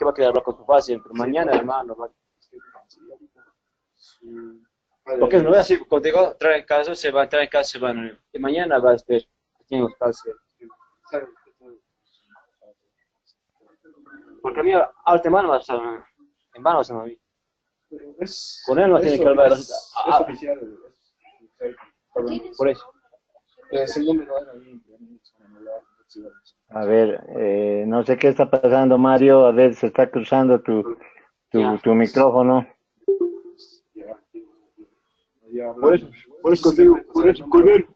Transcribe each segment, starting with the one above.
va a quedar blanco fácil, pero mañana, hermano, porque no es así, como te digo, trae en casa, se va, trae en casa, se van, y mañana va a estar aquí en los casos. Porque a mí, al temano va a estar, en vano se me va. Con él no tiene que hablar. Es oficial. Por eso. El número era bien. A ver, no sé qué está pasando, Mario. A ver, se está cruzando tu micrófono. Por eso contigo, por eso con él.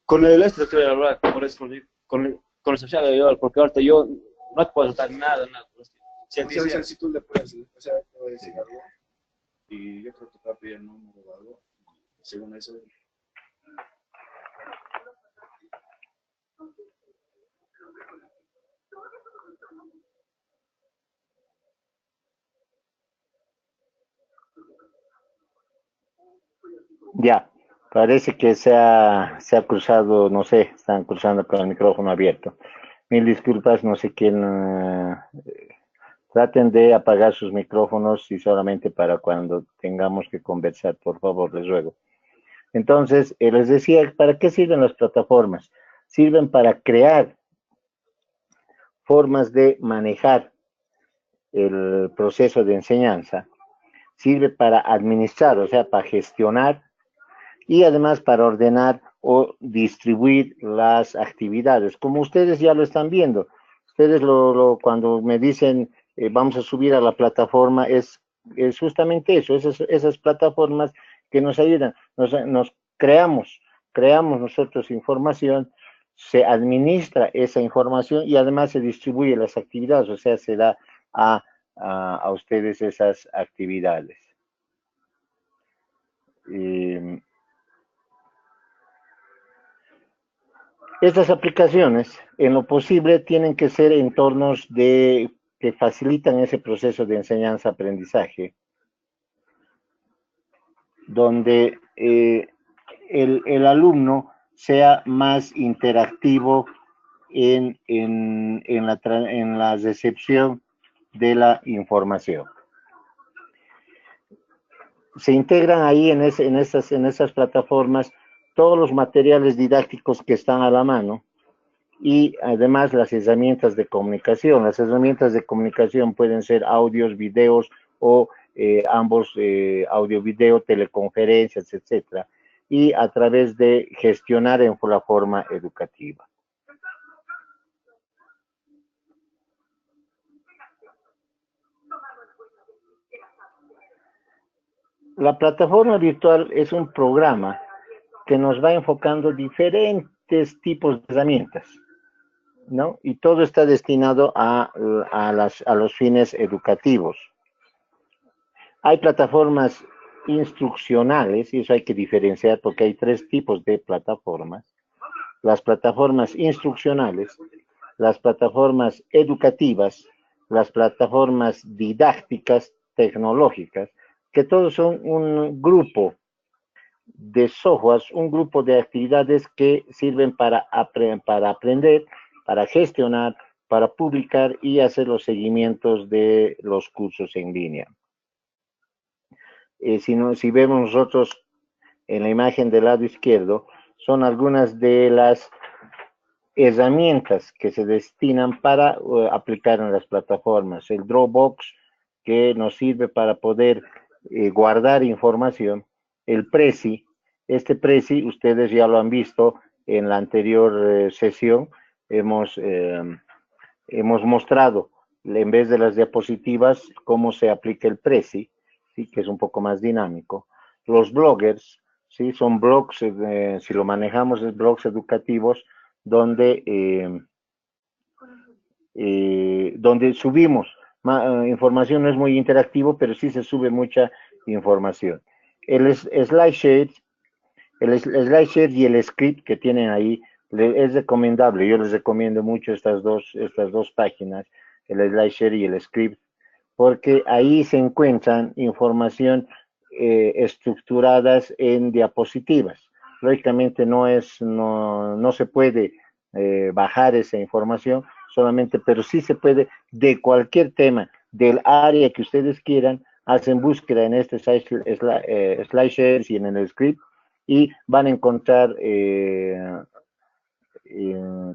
Con el este te voy a hablar, por eso con el social de hablar, porque ahorita yo no te puedo soltar nada. Si él dice, Si tú le puedes, o sea, te voy a decir algo, y yo creo que te va a pedir el número o algo, según eso. Ya, parece que se ha cruzado, no sé, están cruzando con el micrófono abierto. Mil disculpas, no sé quién. Traten de apagar sus micrófonos y solamente para cuando tengamos que conversar, por favor, les ruego. Entonces, les decía, ¿para qué sirven las plataformas? Sirven para crear formas de manejar el proceso de enseñanza, sirve para administrar, o sea, para gestionar y además para ordenar o distribuir las actividades, como ustedes ya lo están viendo. Ustedes cuando me dicen vamos a subir a la plataforma, es justamente eso, esas plataformas que nos ayudan, nos creamos nosotros información, se administra esa información y además se distribuye las actividades, o sea, se da a ustedes esas actividades. Estas aplicaciones, en lo posible, tienen que ser entornos que facilitan ese proceso de enseñanza-aprendizaje, donde el alumno sea más interactivo en la recepción de la información. Se integran ahí en esas plataformas todos los materiales didácticos que están a la mano y además las herramientas de comunicación. Las herramientas de comunicación pueden ser audios, videos o ambos audio, video, teleconferencias, etcétera, y a través de gestionar en la forma educativa. La plataforma virtual es un programa que nos va enfocando diferentes tipos de herramientas, ¿no? Y todo está destinado a los fines educativos. Hay plataformas instruccionales, y eso hay que diferenciar porque hay tres tipos de plataformas. Las plataformas instruccionales, las plataformas educativas, las plataformas didácticas, tecnológicas, que todos son un grupo de softwares, un grupo de actividades que sirven para aprender, para gestionar, para publicar y hacer los seguimientos de los cursos en línea. Si vemos nosotros en la imagen del lado izquierdo, son algunas de las herramientas que se destinan para aplicar en las plataformas. El Dropbox, que nos sirve para poder guardar información. El Prezi, este Prezi, ustedes ya lo han visto en la anterior sesión, hemos mostrado, en vez de las diapositivas, cómo se aplica el Prezi, ¿sí? Que es un poco más dinámico. Los bloggers, ¿sí? Son blogs, si lo manejamos, es blogs educativos, donde subimos información. No es muy interactivo, pero sí se sube mucha información. El SlideShare y el script que tienen ahí es recomendable. Yo les recomiendo mucho estas dos páginas, el SlideShare y el script, porque ahí se encuentran información estructuradas en diapositivas. Lógicamente no se puede bajar esa información solamente, pero sí se puede de cualquier tema, del área que ustedes quieran, hacen búsqueda en este SlideShare y en el script y van a encontrar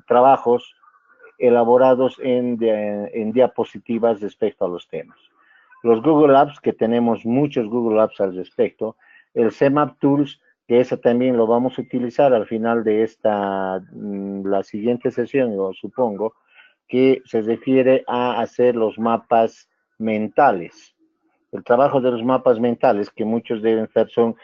trabajos elaborados en diapositivas respecto a los temas. Los Google Apps, que tenemos muchos Google Apps al respecto, el CMAP Tools, que eso también lo vamos a utilizar al final de la siguiente sesión, yo supongo, que se refiere a hacer los mapas mentales. El trabajo de los mapas mentales, que muchos deben ser, son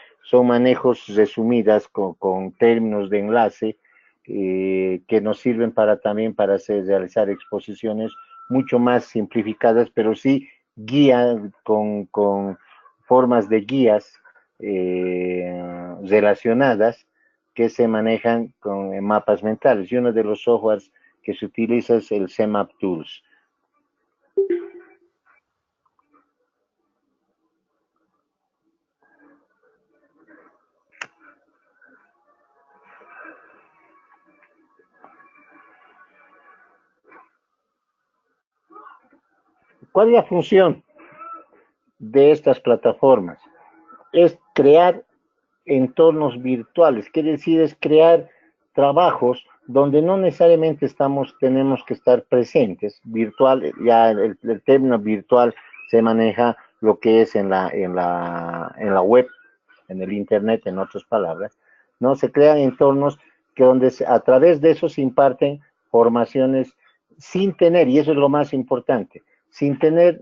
manejos resumidas con términos de enlace, que nos sirven también para realizar exposiciones mucho más simplificadas, pero sí guía con formas de guías relacionadas que se manejan con mapas mentales. Y uno de los softwares que se utiliza es el CMAP Tools. ¿Cuál es la función de estas plataformas? Es crear entornos virtuales, quiere decir, es crear trabajos donde no necesariamente tenemos que estar presentes. Virtual, ya el término virtual se maneja lo que es en la web, en el internet, en otras palabras, ¿no? Se crean entornos donde a través de eso se imparten formaciones sin tener, y eso es lo más importante, sin tener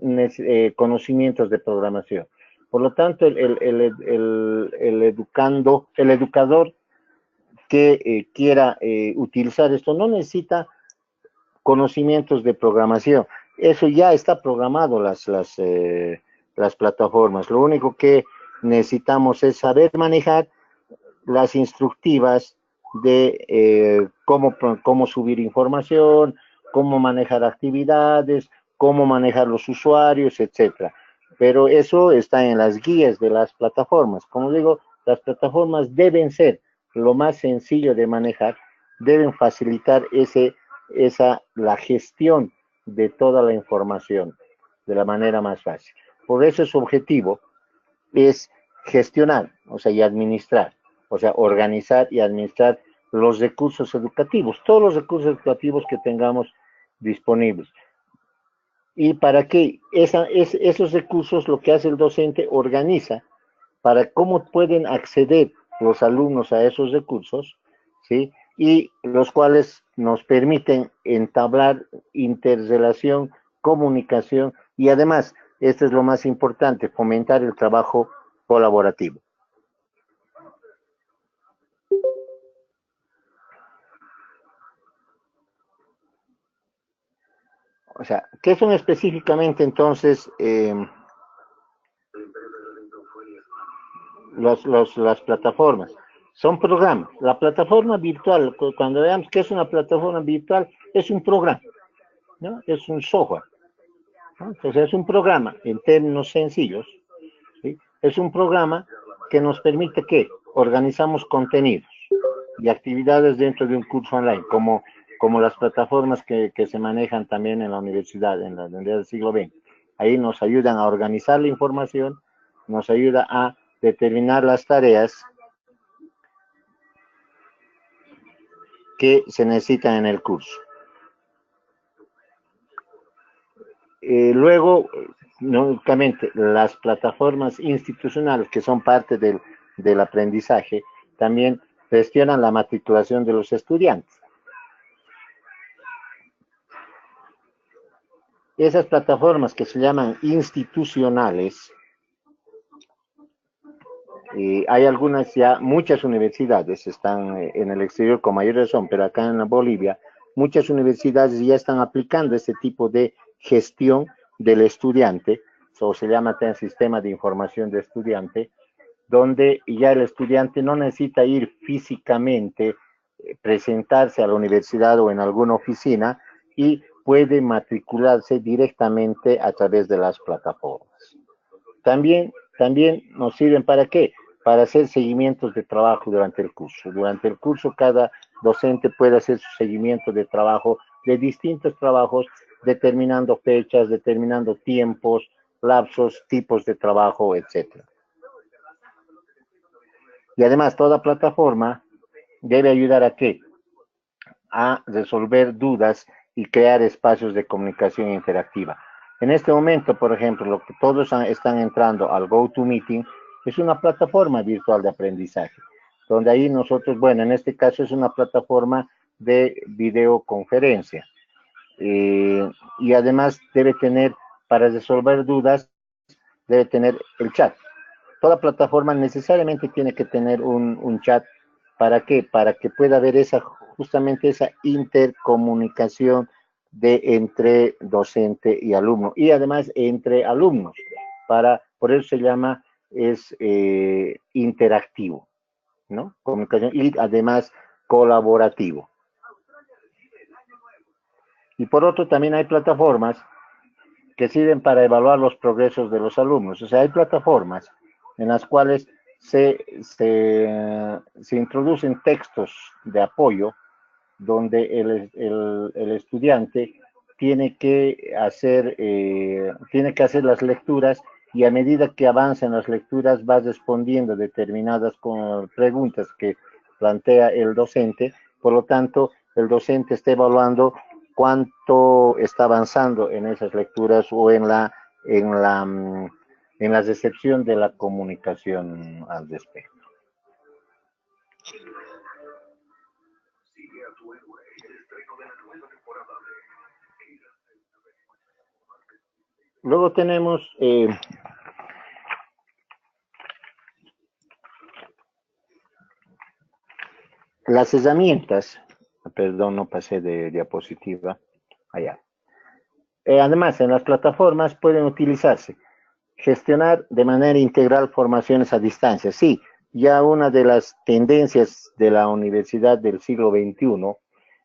conocimientos de programación. Por lo tanto, el educador que quiera utilizar esto no necesita conocimientos de programación. Eso ya está programado las plataformas. Lo único que necesitamos es saber manejar las instructivas de cómo subir información, cómo manejar actividades, cómo manejar los usuarios, etcétera. Pero eso está en las guías de las plataformas. Como digo, las plataformas deben ser lo más sencillo de manejar, deben facilitar la gestión de toda la información de la manera más fácil. Por eso su objetivo es gestionar, o sea, y administrar, o sea, organizar y administrar los recursos educativos, todos los recursos educativos que tengamos disponibles. ¿Y para qué? Esos recursos, lo que hace el docente, organiza para cómo pueden acceder los alumnos a esos recursos, ¿sí? Y los cuales nos permiten entablar interrelación, comunicación y además, esto es lo más importante, fomentar el trabajo colaborativo. O sea, ¿qué son específicamente entonces las plataformas? Son programas. La plataforma virtual, cuando veamos qué es una plataforma virtual, es un programa, ¿no? Es un software, ¿no? Entonces es un programa, en términos sencillos, ¿sí? Es un programa que nos permite que organizamos contenidos y actividades dentro de un curso online, como las plataformas que se manejan también en la universidad, en la universidad del siglo XX. Ahí nos ayudan a organizar la información, nos ayuda a determinar las tareas que se necesitan en el curso. Luego, únicamente las plataformas institucionales que son parte del aprendizaje también gestionan la matriculación de los estudiantes. Esas plataformas que se llaman institucionales, hay algunas ya, muchas universidades están en el exterior con mayor razón, pero acá en Bolivia, muchas universidades ya están aplicando este tipo de gestión del estudiante, o se llama también sistema de información de estudiante, donde ya el estudiante no necesita ir físicamente, presentarse a la universidad o en alguna oficina y puede matricularse directamente a través de las plataformas. También nos sirven ¿para qué? Para hacer seguimientos de trabajo durante el curso. Durante el curso cada docente puede hacer su seguimiento de trabajo, de distintos trabajos determinando fechas, determinando tiempos, lapsos, tipos de trabajo, etcétera. Y además, toda plataforma debe ayudar ¿a qué? A resolver dudas y crear espacios de comunicación interactiva. En este momento, por ejemplo, lo que todos están entrando al GoToMeeting es una plataforma virtual de aprendizaje, donde ahí nosotros, bueno, en este caso es una plataforma de videoconferencia. Y además debe tener, para resolver dudas, debe tener el chat. Toda plataforma necesariamente tiene que tener un chat. ¿Para qué? Para que pueda haber justamente esa intercomunicación entre docente y alumno. Y además entre alumnos. Por eso se llama, interactivo, ¿no? Comunicación y además colaborativo. Y por otro, también hay plataformas que sirven para evaluar los progresos de los alumnos. O sea, hay plataformas en las cuales se introducen textos de apoyo donde el estudiante tiene que hacer las lecturas y a medida que avanza en las lecturas va respondiendo determinadas preguntas que plantea el docente. Por lo tanto, el docente está evaluando cuánto está avanzando en esas lecturas o en la recepción de la comunicación al respecto. Luego tenemos las herramientas. Perdón, no pasé de diapositiva. Allá. Además, en las plataformas pueden utilizarse gestionar de manera integral formaciones a distancia. Sí, ya una de las tendencias de la universidad del siglo XXI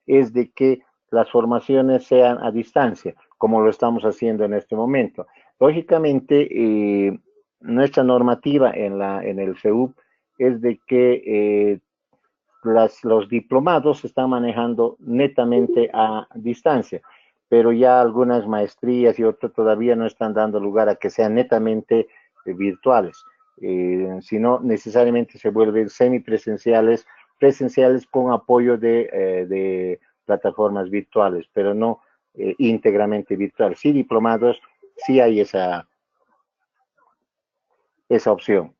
es de que las formaciones sean a distancia, como lo estamos haciendo en este momento. Lógicamente, nuestra normativa en el CEUP es de que los diplomados se están manejando netamente a distancia, pero ya algunas maestrías y otras todavía no están dando lugar a que sean netamente virtuales, sino necesariamente se vuelven semipresenciales, presenciales con apoyo de plataformas virtuales, pero no íntegramente virtual. Sí, diplomados, sí hay esa opción.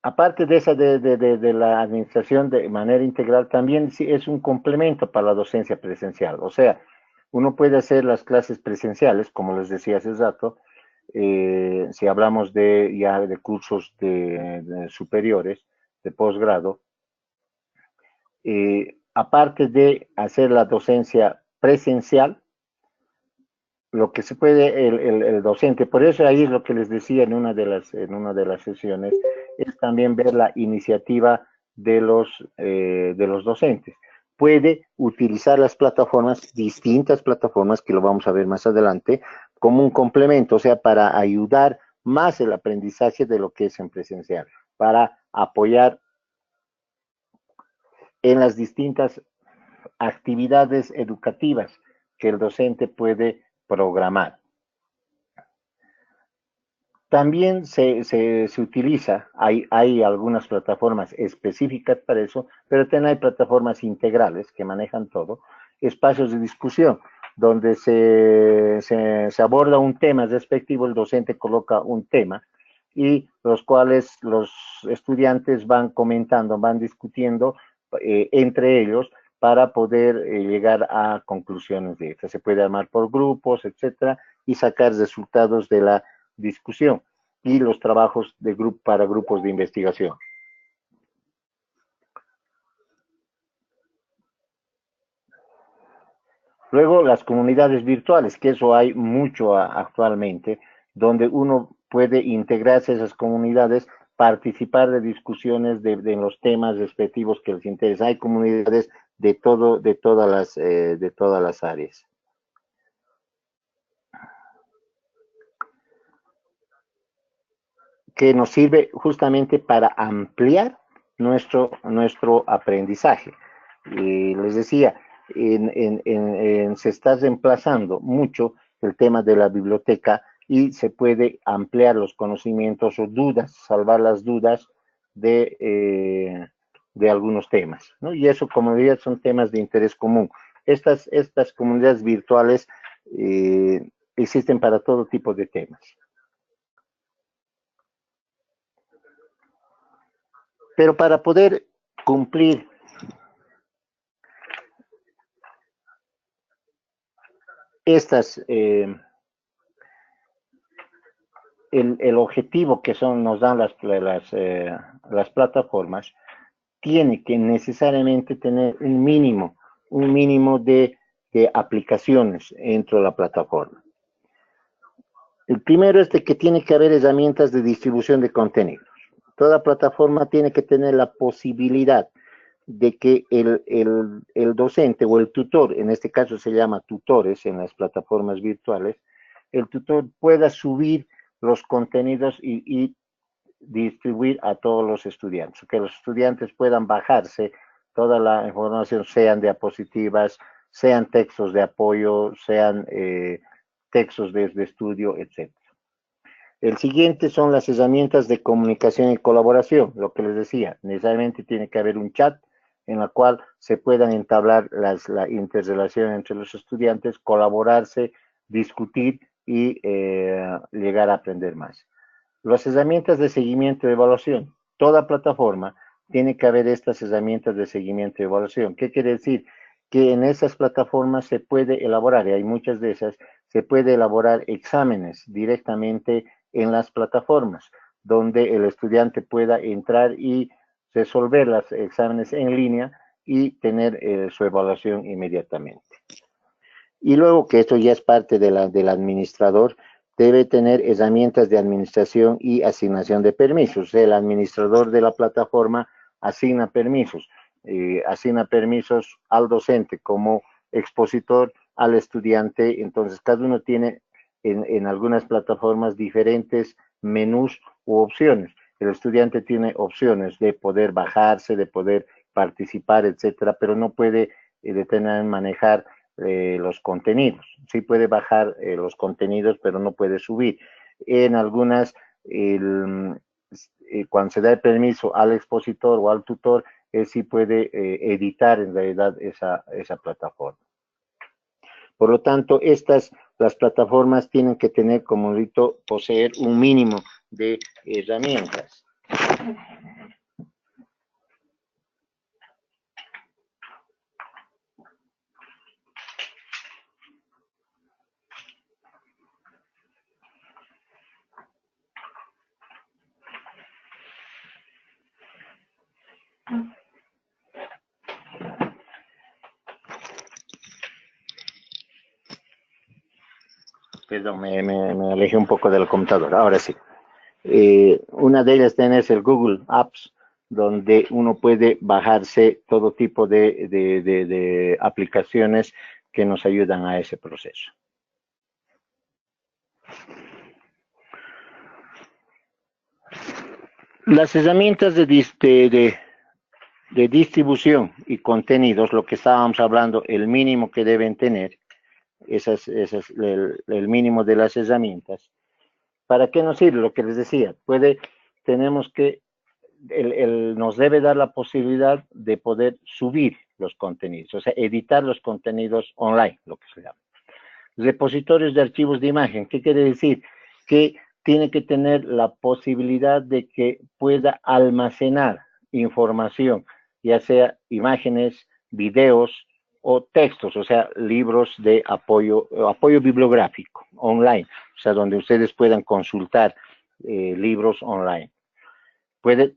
Aparte de esa de la administración de manera integral, también sí es un complemento para la docencia presencial. O sea, uno puede hacer las clases presenciales, como les decía hace rato, si hablamos ya de cursos superiores, de posgrado, aparte de hacer la docencia presencial, lo que se puede el docente, por eso ahí es lo que les decía en una de las sesiones, es también ver la iniciativa de los docentes. Puede utilizar las plataformas, distintas plataformas, que lo vamos a ver más adelante, como un complemento, o sea, para ayudar más el aprendizaje de lo que es en presencial, para apoyar en las distintas actividades educativas que el docente puede programar. También se utiliza, hay algunas plataformas específicas para eso, pero también hay plataformas integrales que manejan todo, espacios de discusión, donde se aborda un tema respectivo, el docente coloca un tema, y los cuales los estudiantes van comentando, van discutiendo entre ellos para poder llegar a conclusiones de estas. Se puede armar por grupos, etcétera, y sacar resultados de la discusión y los trabajos de grupo para grupos de investigación. Luego, las comunidades virtuales, que eso hay mucho actualmente, donde uno puede integrarse a esas comunidades, participar de discusiones de los temas respectivos que les interesa. Hay comunidades de todas las áreas. Que nos sirve justamente para ampliar nuestro aprendizaje. Les decía, se está reemplazando mucho el tema de la biblioteca y se puede ampliar los conocimientos o dudas, salvar las dudas de algunos temas, ¿no? Y eso, como diría, son temas de interés común. Estas comunidades virtuales existen para todo tipo de temas. Pero para poder cumplir estas, el objetivo que nos dan las plataformas, tiene que necesariamente tener un mínimo de aplicaciones dentro de la plataforma. El primero es de que tiene que haber herramientas de distribución de contenidos. Toda plataforma tiene que tener la posibilidad de que el docente o el tutor, en este caso se llama tutores en las plataformas virtuales, el tutor pueda subir los contenidos y distribuir a todos los estudiantes, que los estudiantes puedan bajarse toda la información, sean diapositivas, sean textos de apoyo, sean textos de estudio, etc. El siguiente son las herramientas de comunicación y colaboración, lo que les decía, necesariamente tiene que haber un chat en la cual se puedan entablar la interrelación entre los estudiantes, colaborarse, discutir y llegar a aprender más. Las herramientas de seguimiento y evaluación. Toda plataforma tiene que haber estas herramientas de seguimiento y evaluación. ¿Qué quiere decir? Que en esas plataformas se puede elaborar, y hay muchas de esas, se puede elaborar exámenes directamente en las plataformas, donde el estudiante pueda entrar y resolver los exámenes en línea y tener su evaluación inmediatamente. Y luego que esto ya es parte del administrador, debe tener herramientas de administración y asignación de permisos. El administrador de la plataforma asigna permisos al docente como expositor, al estudiante. Entonces, cada uno tiene en algunas plataformas diferentes menús u opciones. El estudiante tiene opciones de poder bajarse, de poder participar, etcétera, pero no puede manejar los contenidos. Sí puede bajar los contenidos, pero no puede subir. En algunas, cuando se da el permiso al expositor o al tutor, él sí puede editar en realidad esa plataforma. Por lo tanto, las plataformas tienen que tener, como digo, poseer un mínimo de herramientas. Perdón, me alejé un poco del computador. Ahora sí. Una de ellas es el Google Apps, donde uno puede bajarse todo tipo de aplicaciones que nos ayudan a ese proceso. Las herramientas de distribución y contenidos, lo que estábamos hablando, el mínimo que deben tener, el mínimo de las herramientas. ¿Para qué nos sirve? Lo que les decía, nos debe dar la posibilidad de poder subir los contenidos, o sea, editar los contenidos online, lo que se llama. Repositorios de archivos de imagen, ¿qué quiere decir? Que tiene que tener la posibilidad de que pueda almacenar información, ya sea imágenes, videos o textos, o sea, libros de apoyo bibliográfico online, o sea, donde ustedes puedan consultar libros online.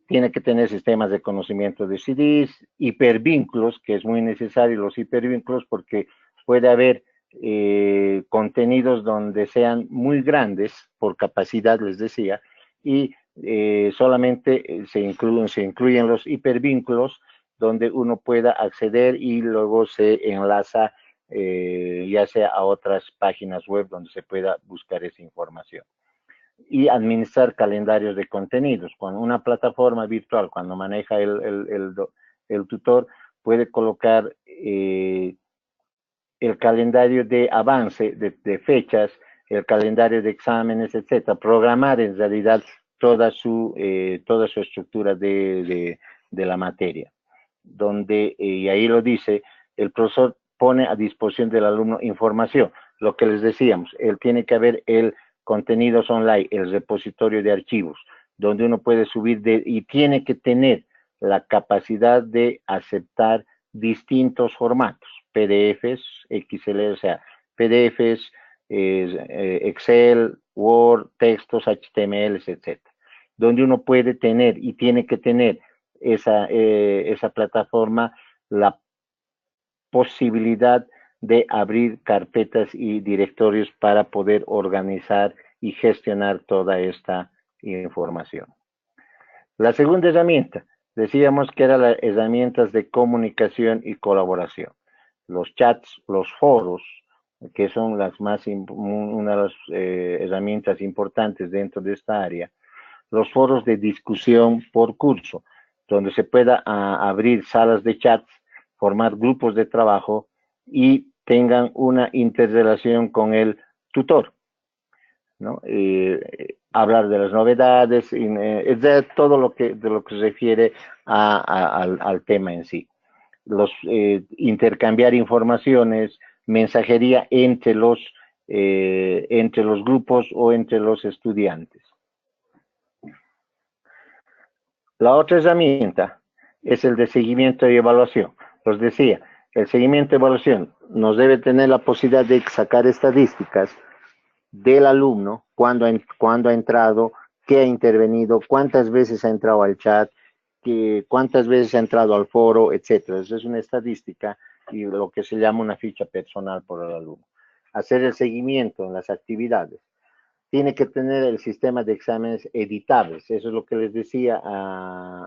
Tiene que tener sistemas de conocimiento de CDs, hipervínculos, que es muy necesario los hipervínculos porque puede haber contenidos donde sean muy grandes por capacidad, les decía, y solamente se incluyen los hipervínculos donde uno pueda acceder y luego se enlaza ya sea a otras páginas web donde se pueda buscar esa información. Y administrar calendarios de contenidos. Con una plataforma virtual, cuando maneja el tutor, puede colocar el calendario de avance, de fechas, el calendario de exámenes, etcétera, programar en realidad toda su estructura de la materia, donde, y ahí lo dice, el profesor pone a disposición del alumno información, lo que les decíamos, él tiene que haber el contenidos online, el repositorio de archivos, donde uno puede subir y tiene que tener la capacidad de aceptar distintos formatos, PDFs, XLR, o sea, PDFs, Excel, Word, textos, HTML, etcétera, donde uno puede tener y tiene que tener esa plataforma la posibilidad de abrir carpetas y directorios para poder organizar y gestionar toda esta información. La segunda herramienta, decíamos que eran las herramientas de comunicación y colaboración. Los chats, los foros, que son una de las herramientas importantes dentro de esta área. Los foros de discusión por curso, donde se pueda abrir salas de chats, formar grupos de trabajo y tengan una interrelación con el tutor, ¿no? Hablar de las novedades, de todo de lo que se refiere al tema en sí. Intercambiar informaciones, mensajería entre los grupos o entre los estudiantes. La otra herramienta es el de seguimiento y evaluación. Os decía, el seguimiento y evaluación nos debe tener la posibilidad de sacar estadísticas del alumno, cuándo ha entrado, qué ha intervenido, cuántas veces ha entrado al chat, cuántas veces ha entrado al foro, etcétera. Eso es una estadística y lo que se llama una ficha personal por el alumno. Hacer el seguimiento en las actividades. Tiene que tener el sistema de exámenes editables, eso es lo que les decía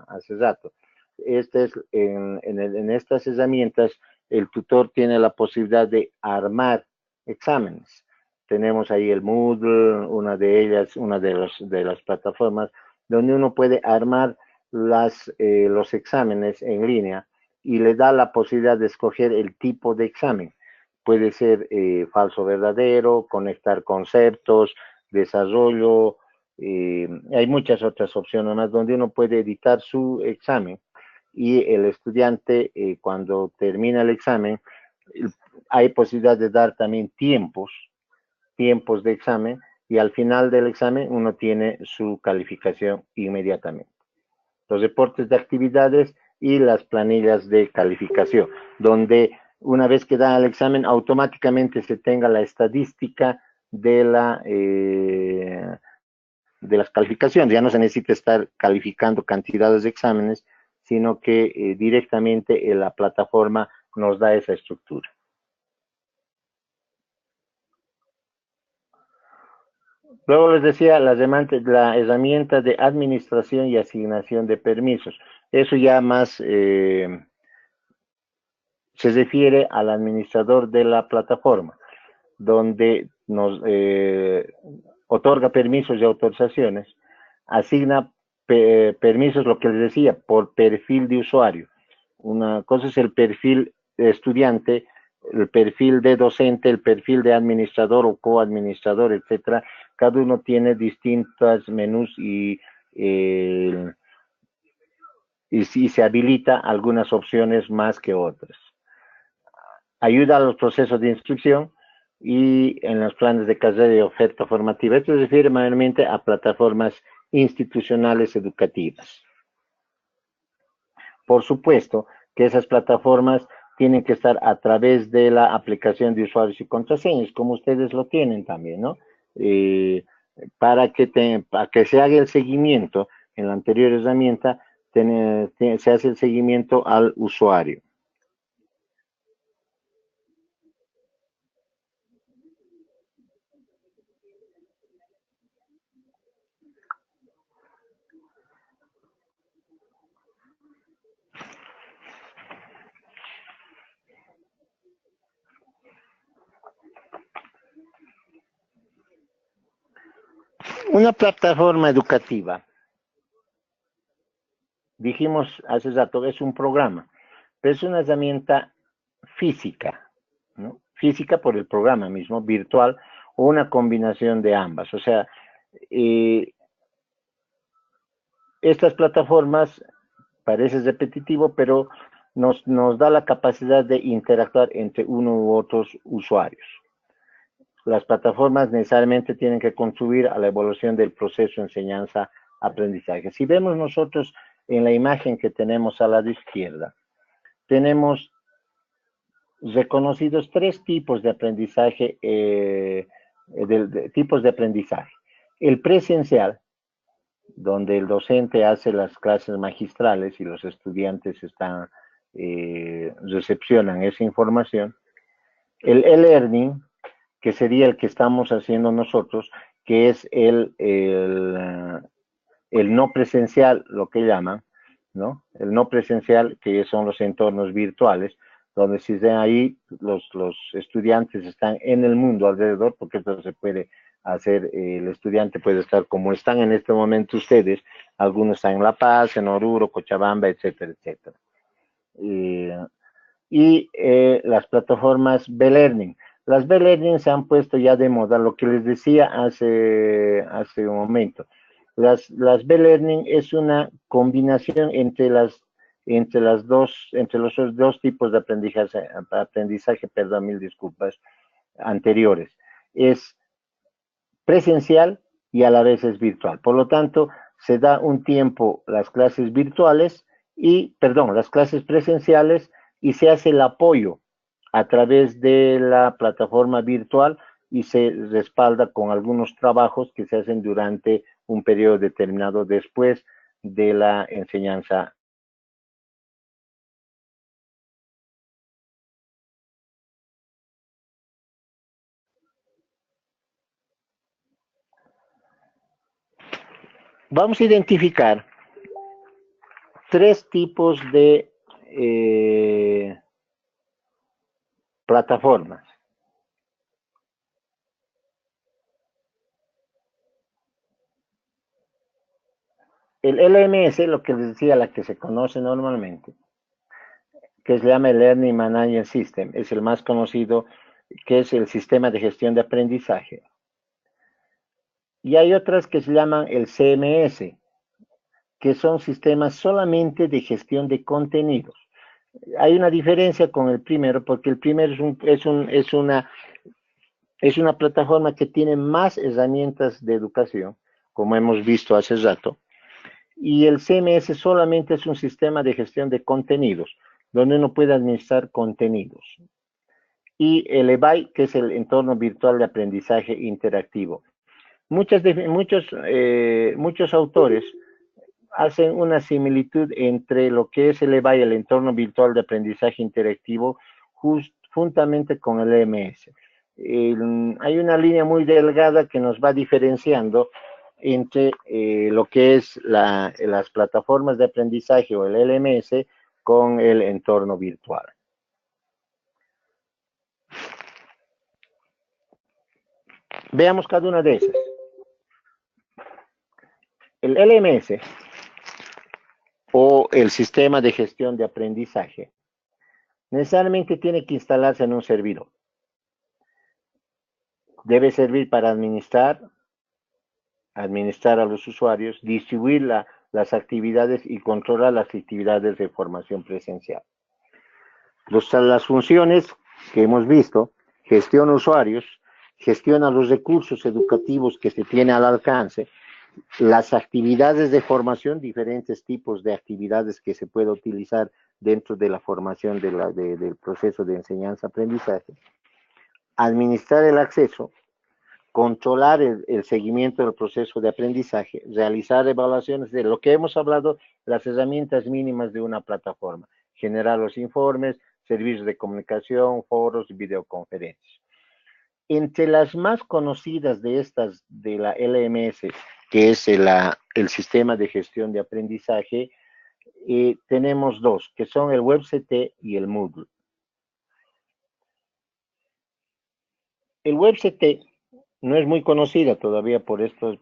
hace rato. En estas herramientas, el tutor tiene la posibilidad de armar exámenes. Tenemos ahí el Moodle, una de ellas, una de las plataformas, donde uno puede armar los exámenes en línea y le da la posibilidad de escoger el tipo de examen. Puede ser falso verdadero, conectar conceptos, desarrollo, hay muchas otras opciones más donde uno puede editar su examen y el estudiante cuando termina el examen hay posibilidad de dar también tiempos de examen y al final del examen uno tiene su calificación inmediatamente. Los reportes de actividades y las planillas de calificación, donde una vez que da el examen automáticamente se tenga la estadística de las calificaciones. Ya no se necesita estar calificando cantidades de exámenes, sino que directamente la plataforma nos da esa estructura. Luego les decía la herramienta de administración y asignación de permisos. Eso ya más se refiere al administrador de la plataforma, donde nos otorga permisos y autorizaciones, asigna permisos, lo que les decía, por perfil de usuario. Una cosa es el perfil de estudiante, el perfil de docente, el perfil de administrador o coadministrador, etcétera. Cada uno tiene distintos menús y se habilita algunas opciones más que otras. Ayuda a los procesos de inscripción y en los planes de carrera y oferta formativa. Esto se refiere mayormente a plataformas institucionales educativas. Por supuesto que esas plataformas tienen que estar a través de la aplicación de usuarios y contraseñas, como ustedes lo tienen también, ¿no? Para que se haga el seguimiento, en la anterior herramienta se hace el seguimiento al usuario. Una plataforma educativa, dijimos hace rato, es un programa, pero es una herramienta física, ¿no? física por el programa mismo, virtual, o una combinación de ambas. O sea, estas plataformas, parece repetitivo, pero nos da la capacidad de interactuar entre uno u otros usuarios. Las plataformas necesariamente tienen que contribuir a la evolución del proceso de enseñanza-aprendizaje. Si vemos nosotros en la imagen que tenemos a la izquierda, tenemos reconocidos tres tipos de aprendizaje, tipos de aprendizaje. El presencial, donde el docente hace las clases magistrales y los estudiantes recepcionan esa información. El e-learning, que sería el que estamos haciendo nosotros, que es el no presencial, lo que llaman, ¿no? El no presencial, que son los entornos virtuales, donde si están ahí, los estudiantes están en el mundo alrededor, porque esto se puede hacer, el estudiante puede estar como están en este momento ustedes, algunos están en La Paz, en Oruro, Cochabamba, etcétera, etcétera. Las plataformas B-Learning. Las B-Learning se han puesto ya de moda, lo que les decía hace un momento. Las B-Learning es una combinación entre los dos tipos de aprendizaje, perdón, mil disculpas, anteriores. Es presencial y a la vez es virtual. Por lo tanto, se da un tiempo las clases virtuales las clases presenciales, y se hace el apoyo a través de la plataforma virtual y se respalda con algunos trabajos que se hacen durante un periodo determinado después de la enseñanza. Vamos a identificar tres tipos de plataformas. El LMS, lo que les decía, la que se conoce normalmente, que se llama el Learning Management System, es el más conocido, que es el sistema de gestión de aprendizaje. Y hay otras que se llaman el CMS, que son sistemas solamente de gestión de contenidos. Hay una diferencia con el primero, porque el primero es una plataforma que tiene más herramientas de educación, como hemos visto hace rato, y el CMS solamente es un sistema de gestión de contenidos, donde uno puede administrar contenidos. Y el EBAI, que es el entorno virtual de aprendizaje interactivo. Muchos autores hacen una similitud entre lo que es el EBAI, el entorno virtual de aprendizaje interactivo, juntamente con el EMS. Hay una línea muy delgada que nos va diferenciando entre lo que es las plataformas de aprendizaje o el LMS con el entorno virtual. Veamos cada una de esas. El LMS o el sistema de gestión de aprendizaje necesariamente tiene que instalarse en un servidor. Debe servir para administrar a los usuarios, distribuir las actividades y controlar las actividades de formación presencial. Las funciones que hemos visto: gestiona usuarios, gestiona los recursos educativos que se tiene al alcance, las actividades de formación, diferentes tipos de actividades que se puede utilizar dentro de la formación del proceso de enseñanza-aprendizaje, administrar el acceso, controlar el seguimiento del proceso de aprendizaje, realizar evaluaciones de lo que hemos hablado, las herramientas mínimas de una plataforma, generar los informes, servicios de comunicación, foros y videoconferencias. Entre las más conocidas de estas, de la LMS, que es el sistema de gestión de aprendizaje, tenemos dos, que son el WebCT y el Moodle. El WebCT no es muy conocida todavía por estos,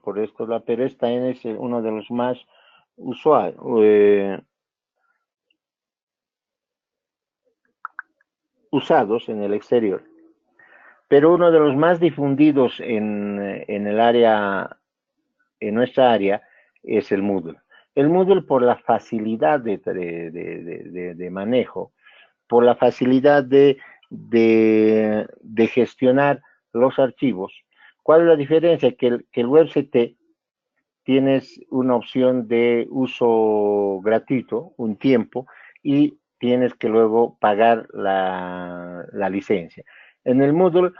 pero esta es uno de los más usados en el exterior. pero uno de los más difundidos en el área, en nuestra área, es el Moodle. El Moodle por la facilidad de manejo, por la facilidad de gestionar los archivos. ¿Cuál es la diferencia? Que el WebCT tienes una opción de uso gratuito, un tiempo, y tienes que luego pagar la licencia. En el Moodle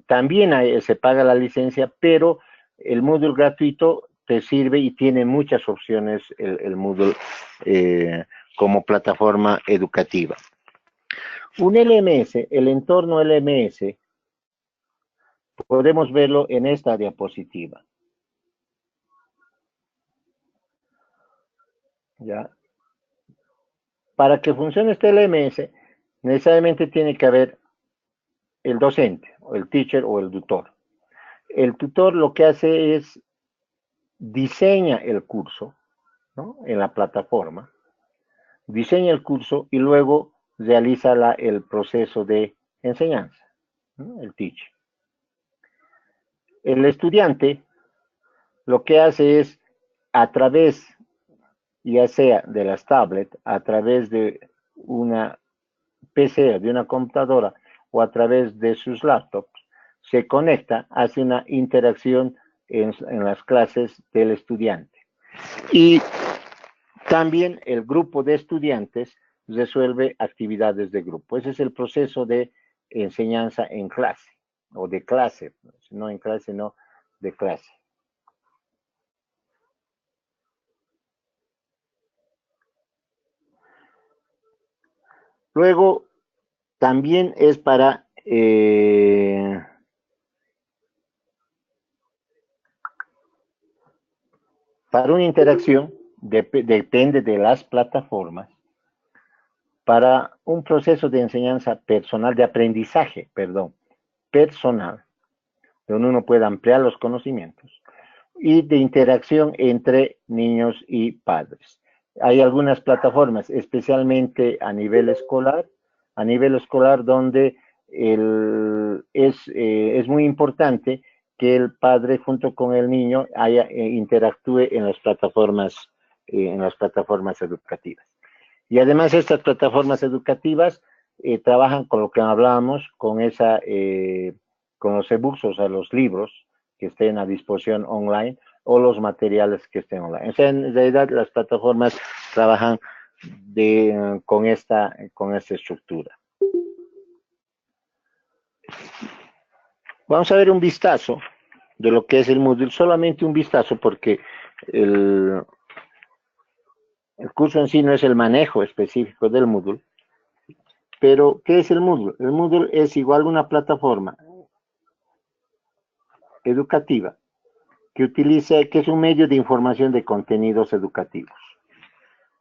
también se paga la licencia, pero el Moodle gratuito te sirve y tiene muchas opciones el Moodle como plataforma educativa. Un LMS, el entorno LMS, podemos verlo en esta diapositiva. ¿Ya? Para que funcione este LMS, necesariamente tiene que haber el docente, o el teacher o el tutor. El tutor lo que hace es diseña el curso, ¿no? En la plataforma, diseña el curso y luego realiza el proceso de enseñanza, ¿no? El teacher. El estudiante lo que hace es, a través, ya sea de las tablets, a través de una PC, de una computadora o a través de sus laptops, se conecta, hace una interacción en las clases del estudiante. Y también el grupo de estudiantes resuelve actividades de grupo. Ese es el proceso de enseñanza en clase, o de clase, no en clase, no de clase. Luego, también es para una interacción, depende de las plataformas, para un proceso de enseñanza personal, de aprendizaje, perdón, personal, donde uno pueda ampliar los conocimientos, y de interacción entre niños y padres. Hay algunas plataformas, especialmente a nivel escolar donde es muy importante que el padre junto con el niño interactúe en las plataformas educativas. Y además estas plataformas educativas trabajan con lo que hablábamos, con los ebooks, o sea, los libros que estén a disposición online o los materiales que estén online. O sea, en realidad las plataformas trabajan con esta estructura. Vamos a ver un vistazo de lo que es el Moodle, solamente un vistazo porque el curso en sí no es el manejo específico del Moodle, pero ¿qué es el Moodle? El Moodle es igual a una plataforma educativa que es un medio de información de contenidos educativos.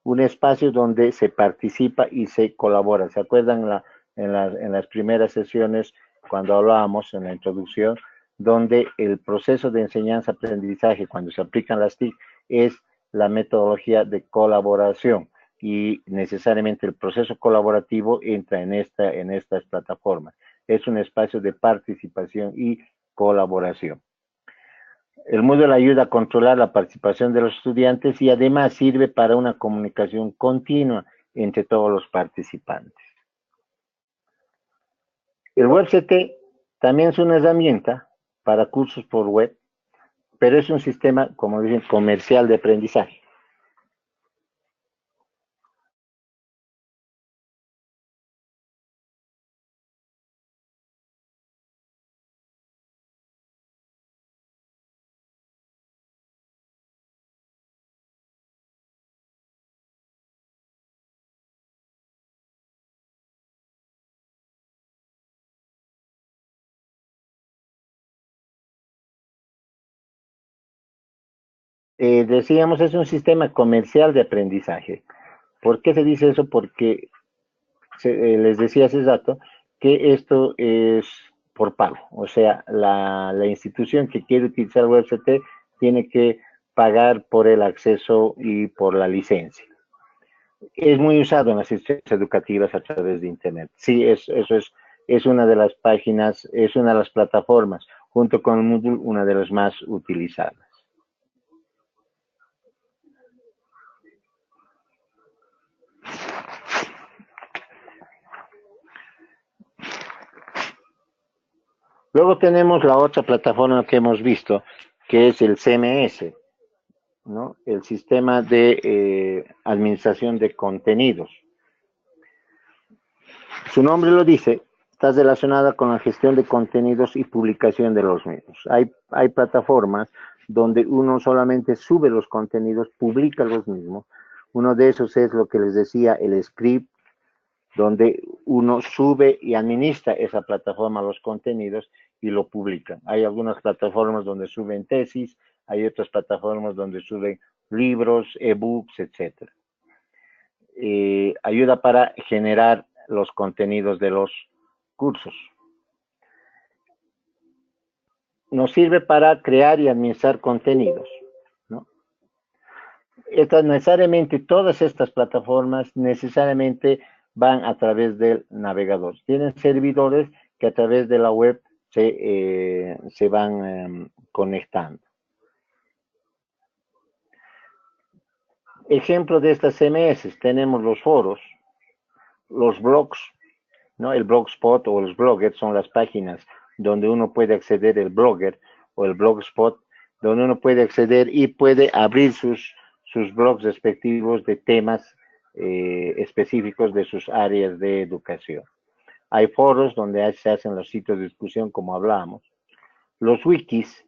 Un espacio donde se participa y se colabora. ¿Se acuerdan en las primeras sesiones cuando hablábamos en la introducción, donde el proceso de enseñanza-aprendizaje, cuando se aplican las TIC, es la metodología de colaboración y necesariamente el proceso colaborativo entra en estas plataformas. Es un espacio de participación y colaboración. El Moodle ayuda a controlar la participación de los estudiantes y además sirve para una comunicación continua entre todos los participantes. El WebCT también es una herramienta para cursos por web, pero es un sistema, como dicen, comercial de aprendizaje. Decíamos, es un sistema comercial de aprendizaje. ¿Por qué se dice eso? Porque les decía hace rato que esto es por pago. O sea, la institución que quiere utilizar WebCT tiene que pagar por el acceso y por la licencia. Es muy usado en las instituciones educativas a través de Internet. Sí, eso es una de las páginas, es una de las plataformas, junto con Moodle, una de las más utilizadas. Luego tenemos la otra plataforma que hemos visto, que es el CMS, ¿no? El sistema de administración de contenidos. Su nombre lo dice, está relacionada con la gestión de contenidos y publicación de los mismos. Hay plataformas donde uno solamente sube los contenidos, publica los mismos. Uno de esos es lo que les decía, el script, donde uno sube y administra esa plataforma los contenidos y lo publica. Hay algunas plataformas donde suben tesis, hay otras plataformas donde suben libros, ebooks, etc. Ayuda para generar los contenidos de los cursos. Nos sirve para crear y administrar contenidos, ¿no? Necesariamente todas estas plataformas necesariamente van a través del navegador. Tienen servidores que a través de la web se van conectando. Ejemplo de estas CMS, tenemos los foros, los blogs, ¿no? El Blogspot o los bloggers son las páginas donde uno puede acceder, el blogger o el Blogspot, donde uno puede acceder y puede abrir sus blogs respectivos de temas específicos de sus áreas de educación. Hay foros donde se hacen los sitios de discusión, como hablábamos. Los wikis,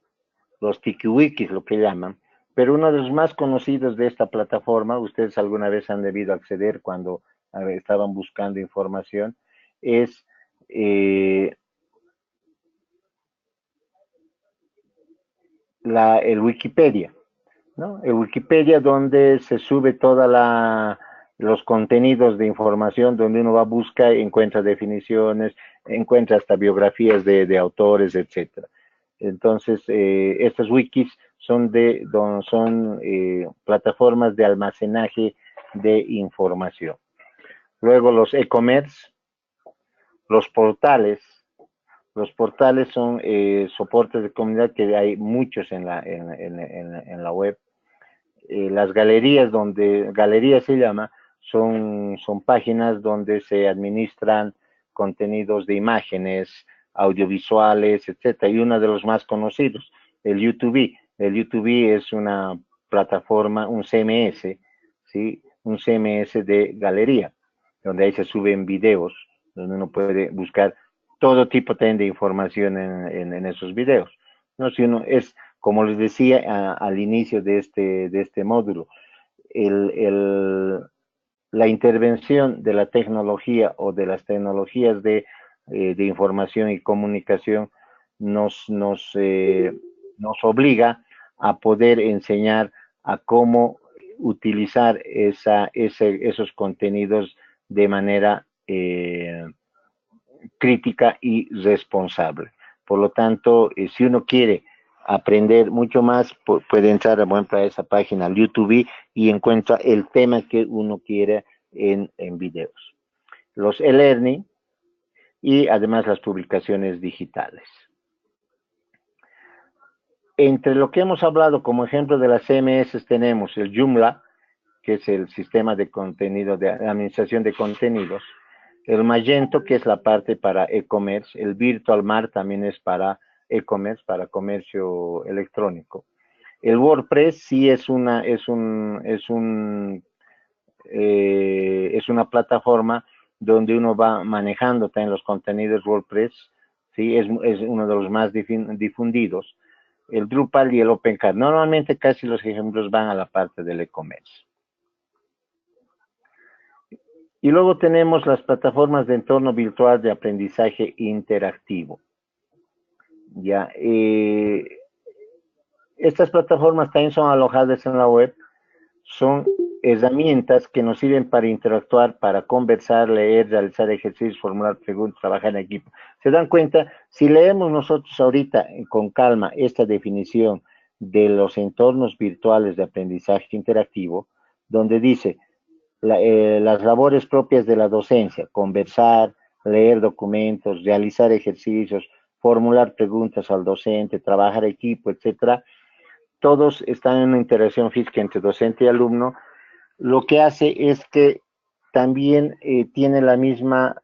los tikiwikis, lo que llaman, pero uno de los más conocidos de esta plataforma, ustedes alguna vez han debido acceder cuando estaban buscando información, es el Wikipedia, ¿no? El Wikipedia, donde se sube toda los contenidos de información, donde uno va a buscar, encuentra definiciones, encuentra hasta biografías de autores, etcétera. Entonces, estas wikis son plataformas de almacenaje de información. Luego los e-commerce, los portales. Los portales son soportes de comunidad que hay muchos en la web. Las galerías, galerías se llama, son páginas donde se administran contenidos de imágenes, audiovisuales, etcétera. Y uno de los más conocidos, el YouTube. El YouTube es una plataforma, un CMS, ¿sí? Un CMS de galería, donde ahí se suben videos, donde uno puede buscar todo tipo también de información en esos videos, ¿no? Si uno es, como les decía al inicio de este módulo, la intervención de la tecnología o de las tecnologías de información y comunicación nos obliga a poder enseñar a cómo utilizar esos contenidos de manera crítica y responsable. Por lo tanto, si uno quiere aprender mucho más, puede entrar, por ejemplo, a esa página YouTube y encuentra el tema que uno quiere en videos. Los e-learning y además las publicaciones digitales. Entre lo que hemos hablado como ejemplo de las CMS tenemos el Joomla, que es el sistema de contenido, de administración de contenidos, el Magento, que es la parte para e-commerce, el VirtualMart también es para e-commerce, para comercio electrónico. El WordPress sí es una plataforma donde uno va manejando también los contenidos WordPress, sí, es uno de los más difundidos. El Drupal y el OpenCart. Normalmente casi los ejemplos van a la parte del e-commerce. Y luego tenemos las plataformas de entorno virtual de aprendizaje interactivo. Ya, estas plataformas también son alojadas en la web, son herramientas que nos sirven para interactuar, para conversar, leer, realizar ejercicios, formular preguntas, trabajar en equipo. ¿Se dan cuenta? Si leemos nosotros ahorita con calma esta definición de los entornos virtuales de aprendizaje interactivo, donde dice las labores propias de la docencia, conversar, leer documentos, realizar ejercicios, formular preguntas al docente, trabajar equipo, etcétera. Todos están en una interacción física entre docente y alumno. Lo que hace es que también tiene la misma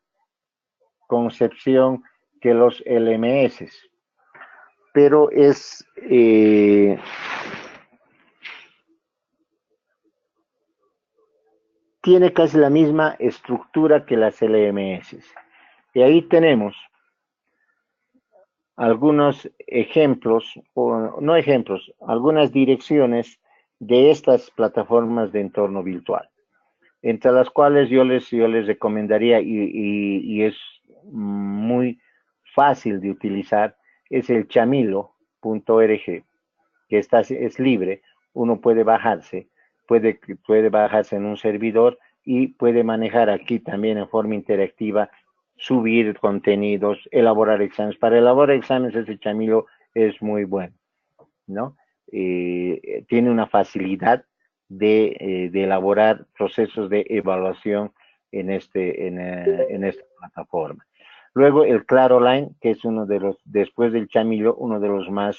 concepción que los LMS, pero tiene casi la misma estructura que las LMS. Y ahí tenemos algunos ejemplos, o no ejemplos, algunas direcciones de estas plataformas de entorno virtual, entre las cuales yo les recomendaría, y es muy fácil de utilizar, es el chamilo.org, que es libre, uno puede bajarse en un servidor y puede manejar aquí también en forma interactiva, subir contenidos, elaborar exámenes. Para elaborar exámenes ese chamilo es muy bueno, ¿no? Tiene una facilidad de elaborar procesos de evaluación en esta plataforma. Luego el ClaroLine, que es uno de los, después del chamilo, uno de los más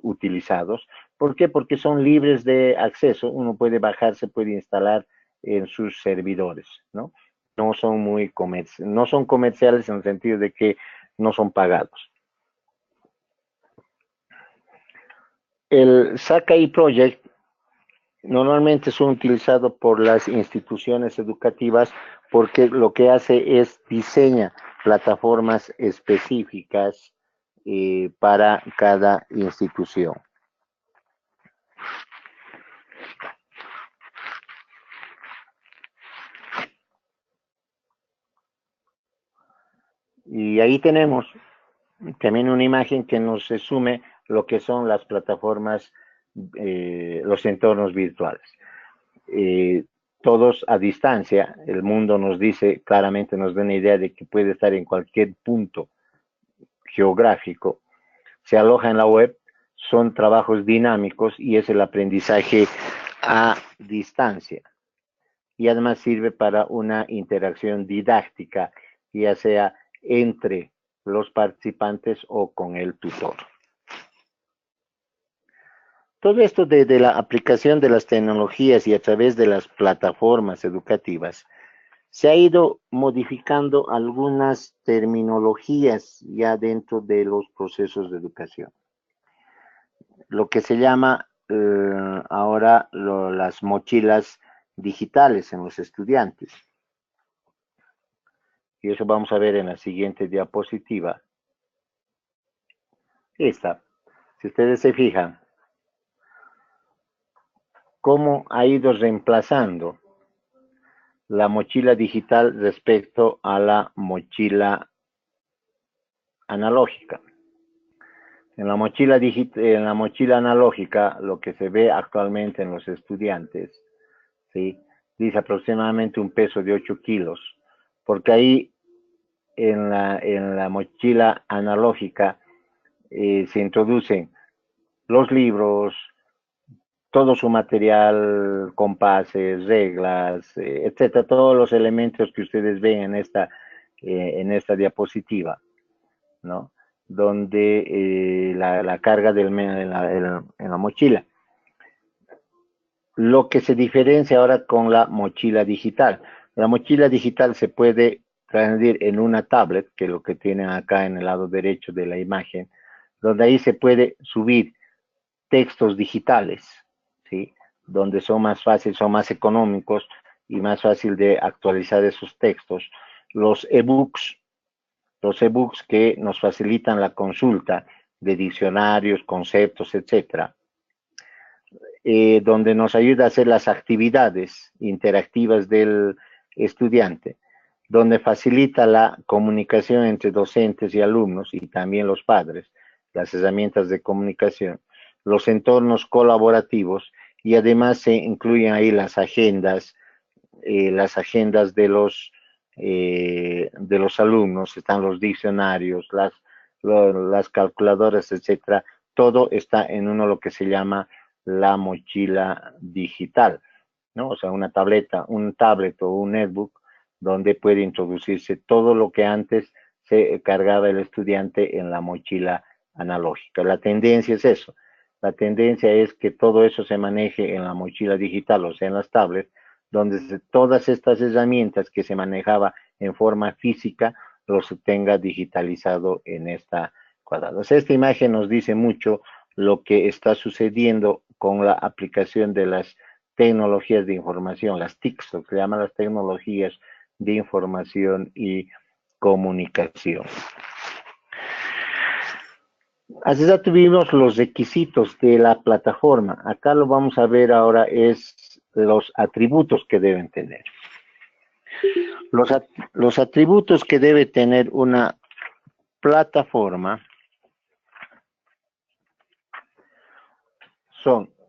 utilizados. ¿Por qué? Porque son libres de acceso, uno puede bajarse, puede instalar en sus servidores, ¿no? No son no son comerciales en el sentido de que no son pagados. El Sakai Project normalmente son utilizados por las instituciones educativas porque lo que hace es diseña plataformas específicas para cada institución. Y ahí tenemos también una imagen que nos resume lo que son las plataformas, los entornos virtuales. Todos a distancia, el mundo nos dice claramente, nos da una idea de que puede estar en cualquier punto geográfico, se aloja en la web, son trabajos dinámicos y es el aprendizaje a distancia. Y además sirve para una interacción didáctica, ya sea entre los participantes o con el tutor. Todo esto de la aplicación de las tecnologías y a través de las plataformas educativas, se ha ido modificando algunas terminologías ya dentro de los procesos de educación. Lo que se llama ahora las mochilas digitales en los estudiantes. Y eso vamos a ver en la siguiente diapositiva. Esta, si ustedes se fijan, cómo ha ido reemplazando la mochila digital respecto a la mochila analógica. En la mochila analógica, lo que se ve actualmente en los estudiantes, ¿sí?, dice aproximadamente un peso de 8 kilos, porque ahí en la mochila analógica se introducen los libros, todo su material, compases, reglas, etcétera, todos los elementos que ustedes ven en esta diapositiva, ¿no? Donde la carga en la mochila. Lo que se diferencia ahora con la mochila digital. La mochila digital se puede transmitir en una tablet, que es lo que tienen acá en el lado derecho de la imagen, donde ahí se puede subir textos digitales, ¿sí?, donde son más fáciles, son más económicos y más fácil de actualizar esos textos. Los e-books que nos facilitan la consulta de diccionarios, conceptos, etcétera, donde nos ayuda a hacer las actividades interactivas del estudiante, donde facilita la comunicación entre docentes y alumnos y también los padres, las herramientas de comunicación, los entornos colaborativos, y además se incluyen ahí las agendas de los alumnos, están los diccionarios, las calculadoras, etcétera. Todo está en lo que se llama la mochila digital, ¿no? O sea, un tablet o un netbook donde puede introducirse todo lo que antes se cargaba el estudiante en la mochila analógica. La tendencia es eso. La tendencia es que todo eso se maneje en la mochila digital, o sea, en las tablets, donde todas estas herramientas que se manejaba en forma física, los tenga digitalizado en esta cuadrada. O sea, esta imagen nos dice mucho lo que está sucediendo con la aplicación de las tecnologías de información, las TICs, lo que se llaman las tecnologías de información y comunicación. Así ya tuvimos los requisitos de la plataforma. Acá lo vamos a ver ahora es los atributos que deben tener. Los atributos que debe tener una plataforma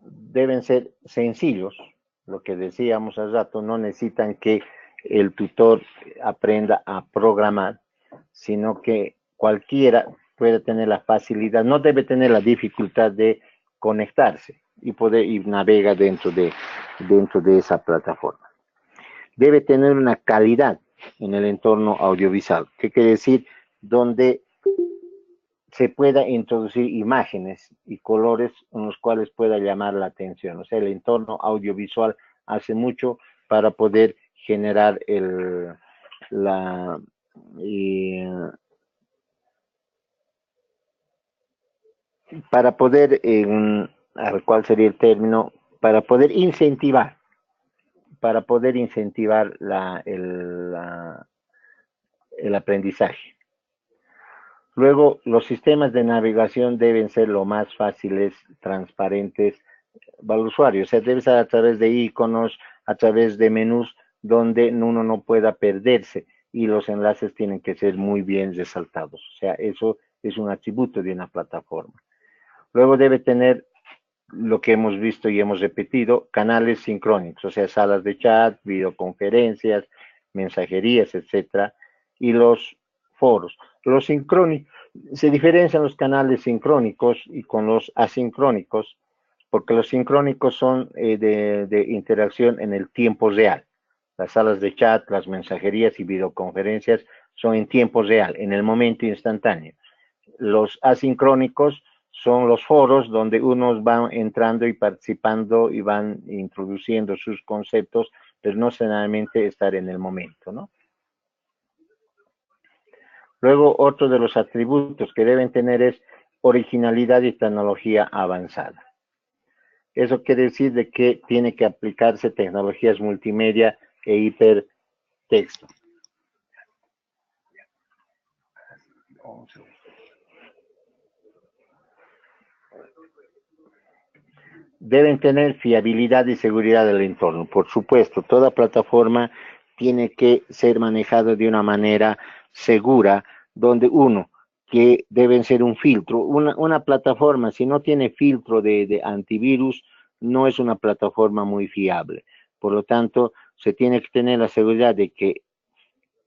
deben ser sencillos, lo que decíamos hace rato, no necesitan que el tutor aprenda a programar, sino que cualquiera puede tener la facilidad, no debe tener la dificultad de conectarse y navega dentro de esa plataforma. Debe tener una calidad en el entorno audiovisual, ¿qué quiere decir? Donde se pueda introducir imágenes y colores en los cuales pueda llamar la atención. O sea, el entorno audiovisual hace mucho para poder generar para poder, ¿cuál sería el término? Para poder incentivar el aprendizaje. Luego, los sistemas de navegación deben ser lo más fáciles, transparentes para el usuario. O sea, debe ser a través de iconos, a través de menús, donde uno no pueda perderse. Y los enlaces tienen que ser muy bien resaltados. O sea, eso es un atributo de una plataforma. Luego debe tener lo que hemos visto y hemos repetido, canales sincrónicos, o sea, salas de chat, videoconferencias, mensajerías, etcétera, y los foros. Los sincrónicos, se diferencian los canales sincrónicos y con los asincrónicos, porque los sincrónicos son de interacción en el tiempo real. Las salas de chat, las mensajerías y videoconferencias son en tiempo real, en el momento instantáneo. Los asincrónicos son los foros donde unos van entrando y participando y van introduciendo sus conceptos, pero no necesariamente estar en el momento, ¿no? Luego, otro de los atributos que deben tener es originalidad y tecnología avanzada. Eso quiere decir de que tiene que aplicarse tecnologías multimedia e hipertexto. Deben tener fiabilidad y seguridad del entorno. Por supuesto, toda plataforma tiene que ser manejada de una manera segura, donde que deben ser un filtro. Una plataforma, si no tiene filtro de antivirus, no es una plataforma muy fiable. Por lo tanto, se tiene que tener la seguridad de que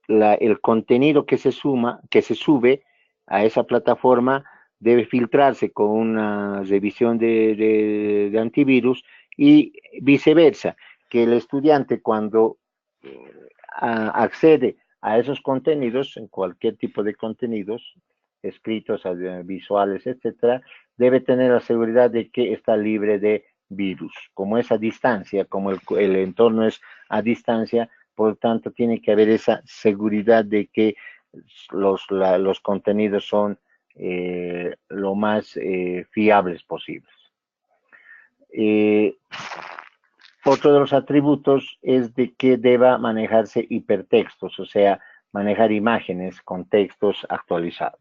el contenido que se sube a esa plataforma debe filtrarse con una revisión de antivirus y viceversa, que el estudiante cuando accede a esos contenidos, en cualquier tipo de contenidos, escritos, visuales, etcétera, debe tener la seguridad de que está libre de virus. Como es a distancia, como el entorno es a distancia, por lo tanto tiene que haber esa seguridad de que los contenidos son lo más fiables posibles. Otro de los atributos es de que deba manejarse hipertextos, o sea, manejar imágenes con textos actualizados.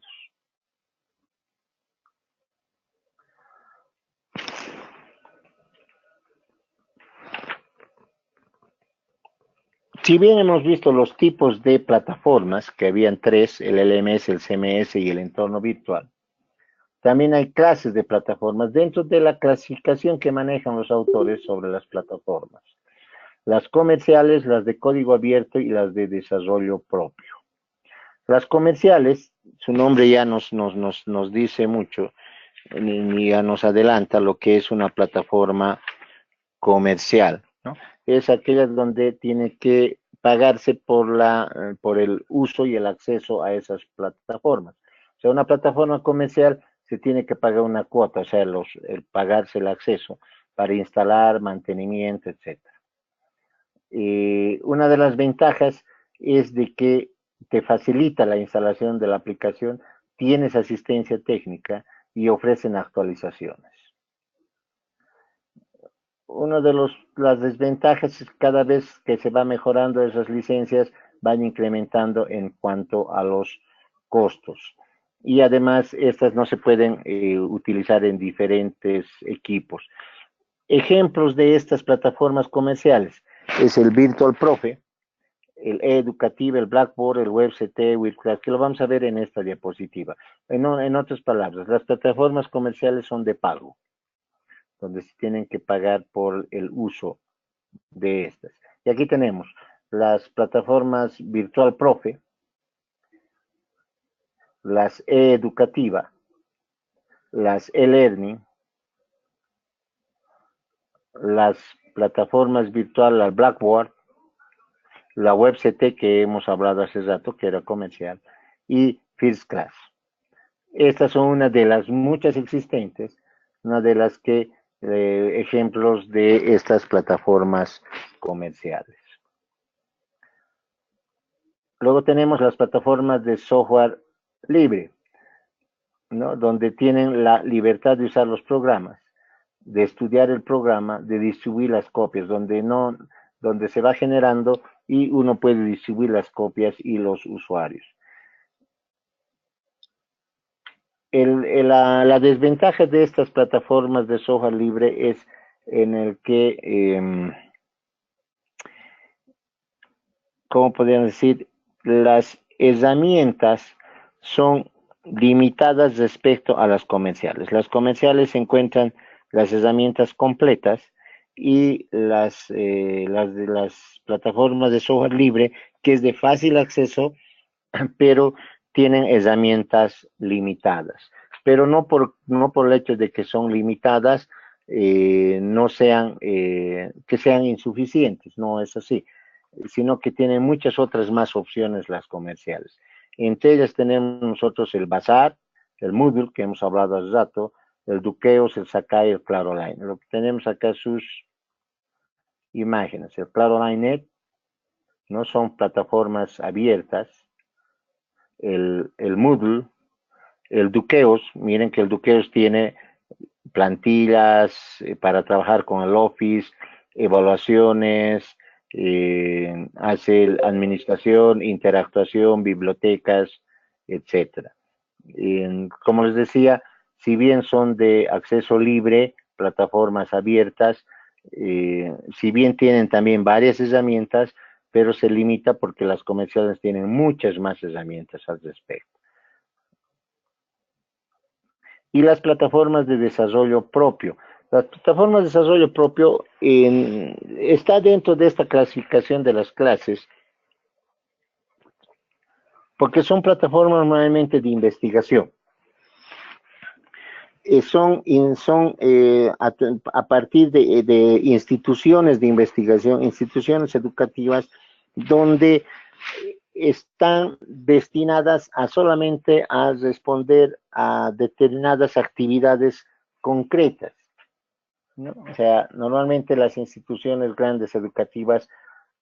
Si bien hemos visto los tipos de plataformas, que habían 3, el LMS, el CMS y el entorno virtual, también hay clases de plataformas dentro de la clasificación que manejan los autores sobre las plataformas. Las comerciales, las de código abierto y las de desarrollo propio. Las comerciales, su nombre ya nos dice mucho, ya nos adelanta lo que es una plataforma comercial, ¿no? Es aquella donde tiene que pagarse por el uso y el acceso a esas plataformas. O sea, una plataforma comercial se tiene que pagar una cuota, o sea, el pagarse el acceso para instalar, mantenimiento, etcétera. Una de las ventajas es de que te facilita la instalación de la aplicación, tienes asistencia técnica y ofrecen actualizaciones. Una de las desventajas es cada vez que se va mejorando esas licencias, van incrementando en cuanto a los costos. Y además, estas no se pueden utilizar en diferentes equipos. Ejemplos de estas plataformas comerciales es el Virtual Profe, el Educativa, el Blackboard, el WebCT, WeClass, que lo vamos a ver en esta diapositiva. En otras palabras, las plataformas comerciales son de pago, donde se tienen que pagar por el uso de estas. Y aquí tenemos las plataformas Virtual Profe, las E-Educativa, las E-Learning, las plataformas virtual, la Blackboard, la WebCT que hemos hablado hace rato, que era comercial, y First Class. Estas son una de las muchas existentes, una de las que ejemplos de estas plataformas comerciales. Luego tenemos las plataformas de software libre, ¿no? Donde tienen la libertad de usar los programas, de estudiar el programa, de distribuir las copias, donde se va generando y uno puede distribuir las copias y los usuarios. La desventaja de estas plataformas de software libre es en el que, ¿cómo podrían decir? Las herramientas son limitadas respecto a las comerciales. Las comerciales se encuentran las herramientas completas y las plataformas de software libre, que es de fácil acceso, pero tienen herramientas limitadas. Pero no por el hecho de que son limitadas, no sean, que sean insuficientes, no es así, sino que tienen muchas otras más opciones las comerciales. Entre ellas tenemos nosotros el Bazaar, el Moodle, que hemos hablado hace rato, el Dukeos, el Sakai, el Claro Online. Lo que tenemos acá sus imágenes. El Claro Online Net, no son plataformas abiertas. El Moodle, el Dukeos, miren que el Dukeos tiene plantillas para trabajar con el Office, evaluaciones, hace administración, interactuación, bibliotecas, etcétera. Como les decía, si bien son de acceso libre, plataformas abiertas, si bien tienen también varias herramientas, pero se limita porque las comerciales tienen muchas más herramientas al respecto. Y las plataformas de desarrollo propio. Las plataformas de desarrollo propio está dentro de esta clasificación de las clases, porque son plataformas normalmente de investigación. A partir de instituciones de investigación, instituciones educativas, donde están destinadas solamente a responder a determinadas actividades concretas, ¿no? O sea, normalmente las instituciones grandes educativas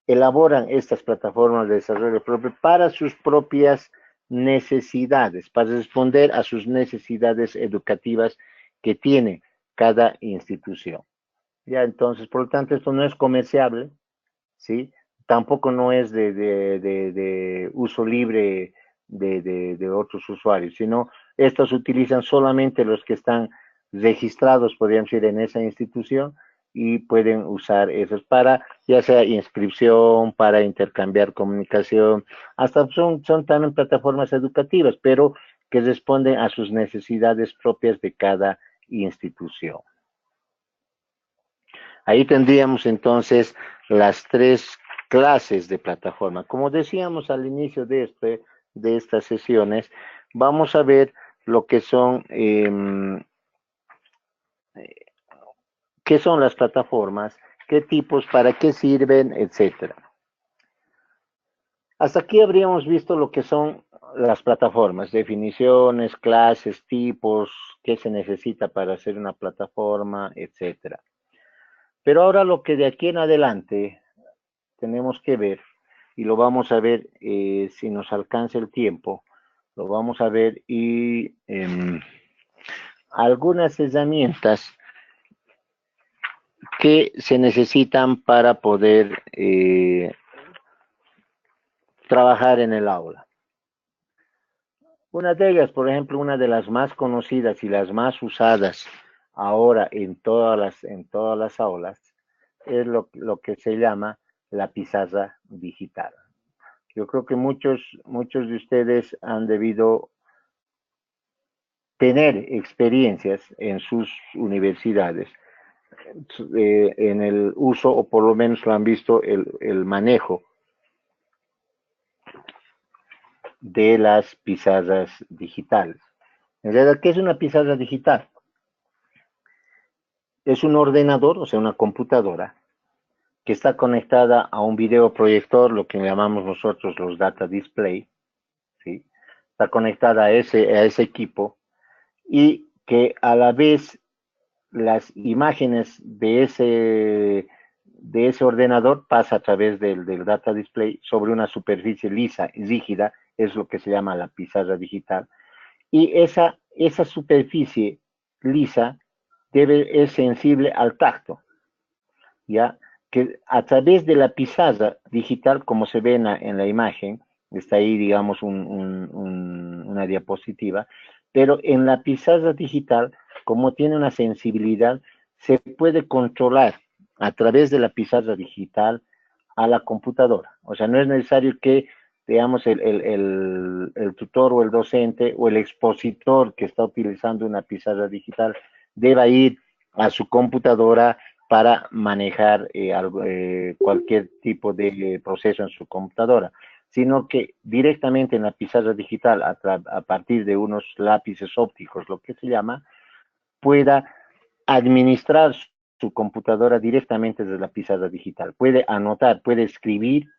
elaboran estas plataformas de desarrollo propio para sus propias necesidades, para responder a sus necesidades educativas que tiene cada institución. Ya, entonces, por lo tanto, esto no es comerciable, ¿sí? Tampoco no es de uso libre de otros usuarios, sino estos utilizan solamente los que están registrados, podríamos decir, en esa institución y pueden usar esos para, ya sea inscripción, para intercambiar comunicación, hasta son también plataformas educativas, pero que responden a sus necesidades propias de cada institución. Ahí tendríamos entonces las tres clases de plataforma. Como decíamos al inicio de estas sesiones, vamos a ver lo que son, qué son las plataformas, qué tipos, para qué sirven, etcétera. Hasta aquí habríamos visto lo que son las plataformas, definiciones, clases, tipos, qué se necesita para hacer una plataforma, etcétera. Pero ahora lo que de aquí en adelante tenemos que ver, y lo vamos a ver si nos alcanza el tiempo, lo vamos a ver y algunas herramientas que se necesitan para poder trabajar en el aula. Una de ellas, por ejemplo, una de las más conocidas y las más usadas ahora en todas las aulas, es lo que se llama la pizarra digital. Yo creo que muchos de ustedes han debido tener experiencias en sus universidades en el uso, o por lo menos lo han visto, el manejo de las pizarras digitales. En realidad, ¿qué es una pizarra digital? Es un ordenador, o sea, una computadora, que está conectada a un videoproyector, lo que llamamos nosotros los data display, ¿sí? Está conectada a ese equipo, y que a la vez las imágenes de ese ordenador pasa a través del data display sobre una superficie lisa y rígida, es lo que se llama la pizarra digital, y esa superficie lisa es sensible al tacto, ¿ya? Que a través de la pizarra digital, como se ve en la imagen, está ahí, digamos, una diapositiva, pero en la pizarra digital, como tiene una sensibilidad, se puede controlar a través de la pizarra digital a la computadora. O sea, no es necesario que, digamos, el tutor o el docente o el expositor que está utilizando una pizarra digital deba ir a su computadora para manejar cualquier tipo de proceso en su computadora, sino que directamente en la pizarra digital, a partir de unos lápices ópticos, lo que se llama, pueda administrar su computadora directamente desde la pizarra digital. Puede anotar, puede escribir,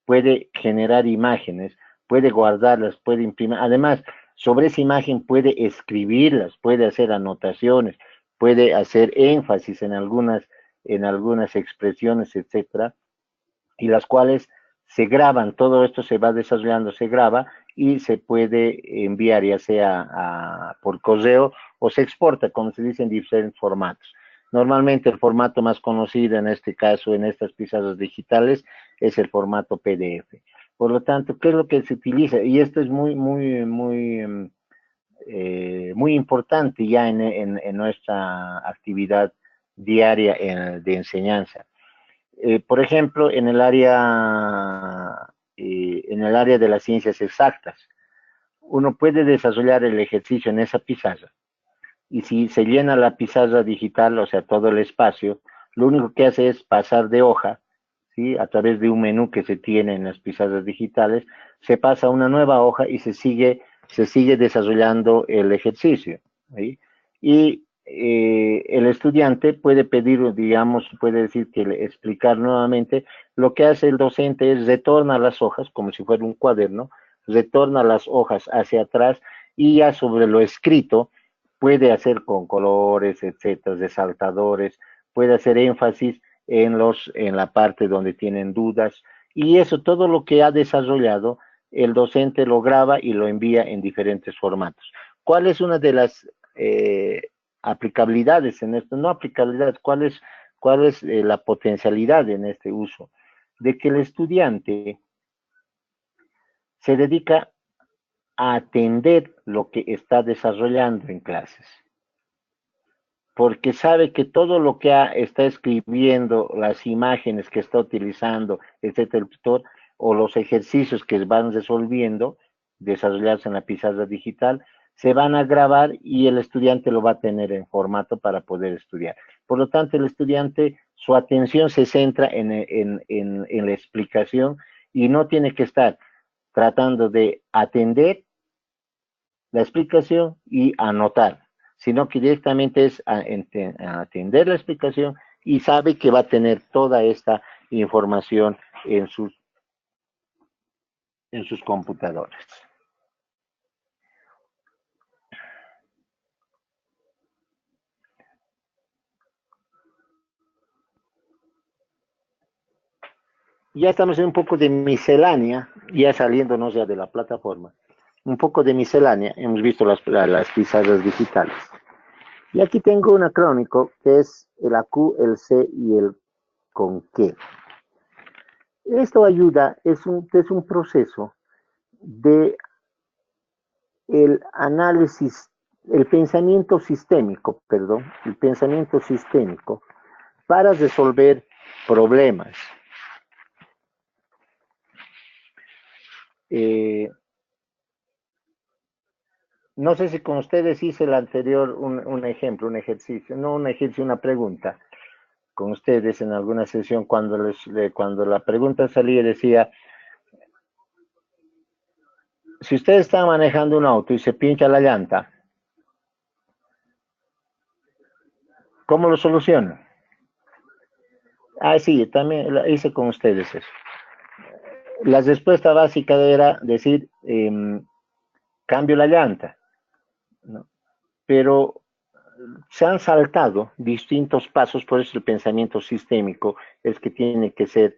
puede generar imágenes, puede guardarlas, puede imprimir. Además, sobre esa imagen puede escribirlas, puede hacer anotaciones, puede hacer énfasis en algunas expresiones, etcétera, y las cuales se graban. Todo esto se va desarrollando, se graba y se puede enviar, ya sea por correo, o se exporta, como se dice, en diferentes formatos. Normalmente el formato más conocido en este caso, en estas pizarras digitales, es el formato PDF. Por lo tanto, ¿qué es lo que se utiliza? Y esto es muy importante ya en nuestra actividad diaria de enseñanza. Por ejemplo, en el área de las ciencias exactas, uno puede desarrollar el ejercicio en esa pizarra, y si se llena la pizarra digital, o sea, todo el espacio, lo único que hace es pasar de hoja, ¿sí? A través de un menú que se tiene en las pizarras digitales, se pasa a una nueva hoja y se sigue desarrollando el ejercicio, ¿sí? Y el estudiante puede pedir, digamos, puede decir que explicar nuevamente. Lo que hace el docente es retorna las hojas, como si fuera un cuaderno, retorna las hojas hacia atrás, y ya sobre lo escrito puede hacer con colores, etcétera, resaltadores, puede hacer énfasis en la parte donde tienen dudas, y eso, todo lo que ha desarrollado, el docente lo graba y lo envía en diferentes formatos. ¿Cuál es una de las aplicabilidades en esto? No aplicabilidades, ¿cuál es la potencialidad en este uso? De que el estudiante se dedica a atender lo que está desarrollando en clases, porque sabe que todo lo que está escribiendo, las imágenes que está utilizando, etcétera, el tutor, o los ejercicios que van resolviendo, desarrollarse en la pizarra digital, se van a grabar y el estudiante lo va a tener en formato para poder estudiar. Por lo tanto, el estudiante, su atención se centra en la explicación, y no tiene que estar tratando de atender la explicación y anotar, sino que directamente es a atender la explicación, y sabe que va a tener toda esta información en sus en sus computadoras. Ya estamos en un poco de miscelánea, ya saliéndonos ya de la plataforma. Un poco de miscelánea, hemos visto las pizarras digitales. Y aquí tengo un acrónico que es el AQ, el C y el con qué. Esto ayuda, es un proceso de el análisis, el pensamiento sistémico para resolver problemas. No sé si con ustedes hice el anterior un ejemplo, un ejercicio, no un ejercicio, una pregunta. Con ustedes en alguna sesión cuando la pregunta salía decía, si ustedes están manejando un auto y se pincha la llanta, ¿cómo lo solucionan? Ah, sí, también hice con ustedes eso. La respuesta básica era decir, cambio la llanta, ¿no? Pero se han saltado distintos pasos, por eso el pensamiento sistémico es que tiene que ser,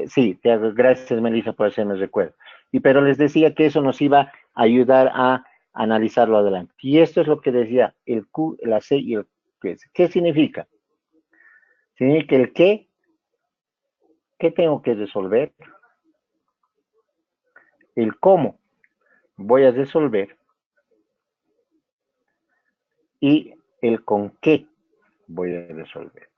sí, gracias Melissa por hacerme recuerdo. Pero les decía que eso nos iba a ayudar a analizarlo adelante. Y esto es lo que decía el Q, la C y el Q. ¿Qué significa? Significa el qué tengo que resolver, el cómo voy a resolver y el con qué voy a resolver.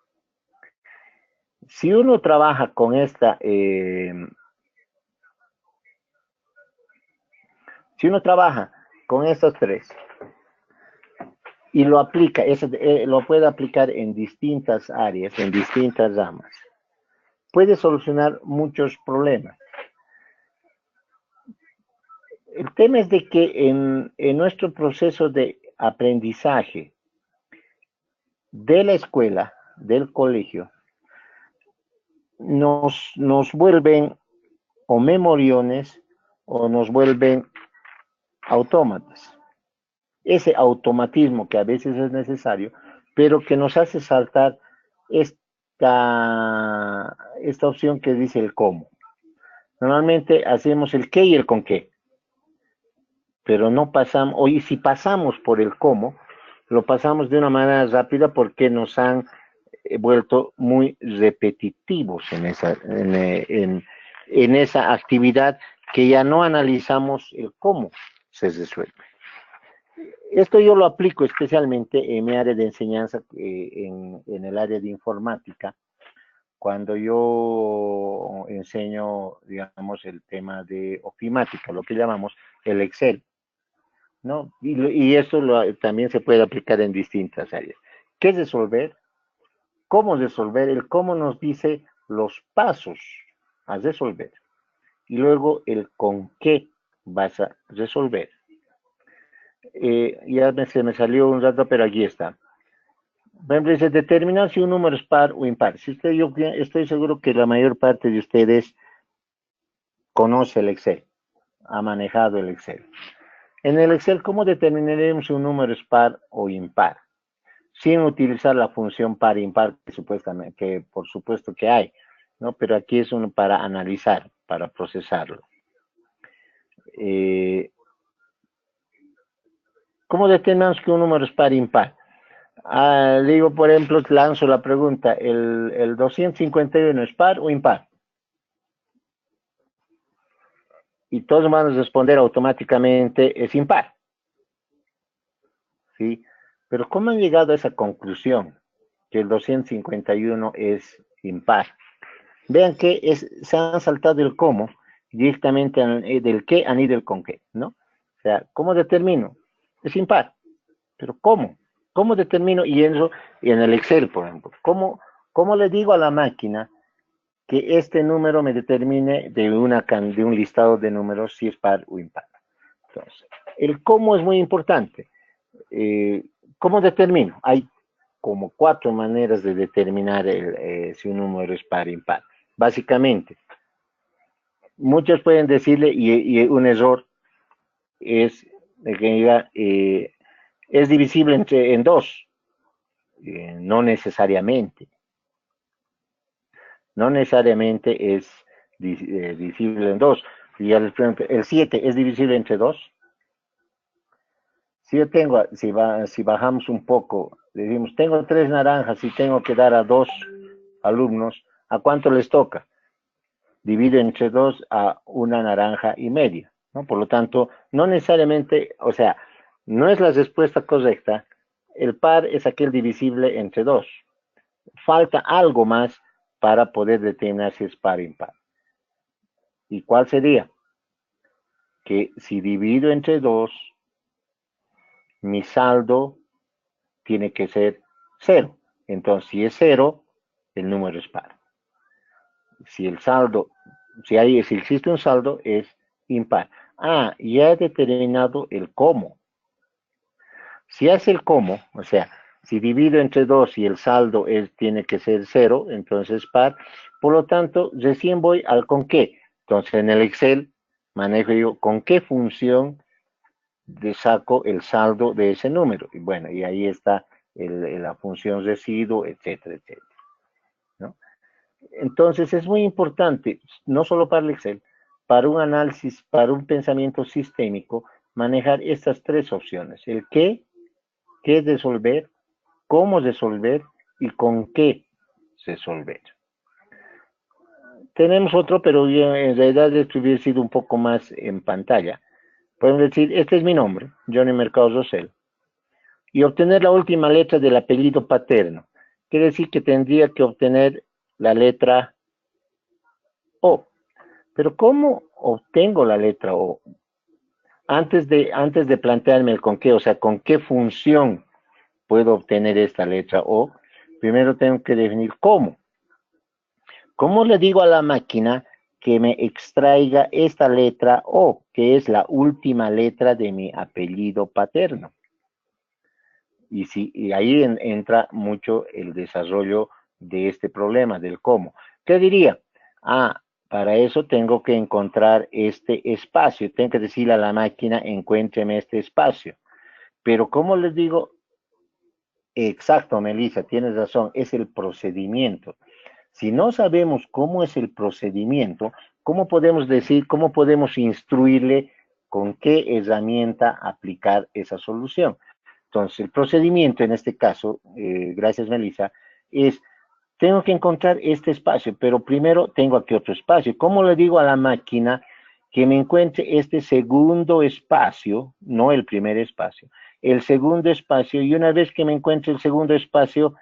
Si uno trabaja con esta, si uno trabaja con estos tres y lo aplica, lo puede aplicar en distintas áreas, en distintas ramas, puede solucionar muchos problemas. El tema es de que en nuestro proceso de aprendizaje de la escuela, del colegio, nos vuelven o memoriones o nos vuelven autómatas. Ese automatismo que a veces es necesario, pero que nos hace saltar esta opción que dice el cómo. Normalmente hacemos el qué y el con qué, pero no pasamos, o y si pasamos por el cómo, lo pasamos de una manera rápida porque nos han vuelto muy repetitivos en esa actividad que ya no analizamos el cómo se resuelve. Esto yo lo aplico especialmente en mi área de enseñanza, en el área de informática, cuando yo enseño, digamos, el tema de ofimática, lo que llamamos el Excel, ¿no? Y eso también se puede aplicar en distintas áreas. ¿Qué es resolver? ¿Cómo resolver? El cómo nos dice los pasos a resolver. Y luego el con qué vas a resolver. Ya se me salió un rato, pero aquí está. Por ejemplo, dice determinar si un número es par o impar. Yo estoy seguro que la mayor parte de ustedes conoce el Excel, ha manejado el Excel. En el Excel, ¿cómo determinaremos si un número es par o impar? Sin utilizar la función par e impar, que por supuesto que hay, ¿no? Pero aquí es uno para analizar, para procesarlo. ¿Cómo determinamos que un número es par o impar? Digo, por ejemplo, lanzo la pregunta, ¿el 251 es par o impar? Y todos van a responder automáticamente, es impar. ¿Sí? Pero ¿cómo han llegado a esa conclusión? Que el 251 es impar. Vean que se han saltado el cómo, directamente del qué han ido el con qué, ¿no? O sea, ¿cómo determino? Es impar. Pero ¿cómo? ¿Cómo determino? Y en el Excel, por ejemplo, ¿cómo le digo a la máquina que este número me determine de un listado de números si es par o impar? Entonces, el cómo es muy importante. ¿Cómo determino? Hay como 4 maneras de determinar si un número es par o impar. Básicamente, muchos pueden decirle, y un error es de que diga, es divisible en dos. No necesariamente. No necesariamente es divisible en dos. Y el 7 es divisible entre dos. Si yo tengo, si bajamos un poco, decimos, tengo 3 naranjas y tengo que dar a 2 alumnos, ¿a cuánto les toca? Divido entre 2 a 1 naranja y media, ¿no? Por lo tanto, no necesariamente, o sea, no es la respuesta correcta. El par es aquel divisible entre 2. Falta algo más para poder determinar si es par o impar. ¿Y cuál sería? Que si divido entre 2, mi saldo tiene que ser 0. Entonces, si es 0, el número es par. Si el saldo, si existe un saldo, es impar. Ah, ya he determinado el cómo. Si hace el cómo, o sea, si divido entre 2 y el saldo tiene que ser 0, entonces par. Por lo tanto, recién voy al con qué. Entonces, en el Excel manejo yo con qué función saco el saldo de ese número. Y bueno, y ahí está la función residuo, etcétera, etcétera, ¿no? Entonces, es muy importante, no solo para el Excel, para un análisis, para un pensamiento sistémico, manejar estas 3 opciones. El qué resolver, cómo resolver y con qué resolver. Tenemos otro, pero en realidad esto hubiera sido un poco más en pantalla. Podemos decir, este es mi nombre, Johnny Mercado Rosell, y obtener la última letra del apellido paterno. Quiere decir que tendría que obtener la letra O. Pero ¿cómo obtengo la letra O? Antes de plantearme el con qué, o sea, con qué función puedo obtener esta letra O, primero tengo que definir cómo. ¿Cómo le digo a la máquina que me extraiga esta letra O, que es la última letra de mi apellido paterno? Y ahí entra mucho el desarrollo de este problema, del cómo. ¿Qué diría? Para eso tengo que encontrar este espacio. Tengo que decirle a la máquina, encuéntreme este espacio. Pero ¿cómo les digo? Exacto, Melissa, tienes razón, es el procedimiento. Si no sabemos cómo es el procedimiento, ¿cómo podemos decir, cómo podemos instruirle con qué herramienta aplicar esa solución? Entonces, el procedimiento en este caso, gracias Melissa, es, tengo que encontrar este espacio, pero primero tengo aquí otro espacio. ¿Cómo le digo a la máquina que me encuentre este segundo espacio, no el primer espacio, el segundo espacio, y una vez que me encuentre el segundo espacio,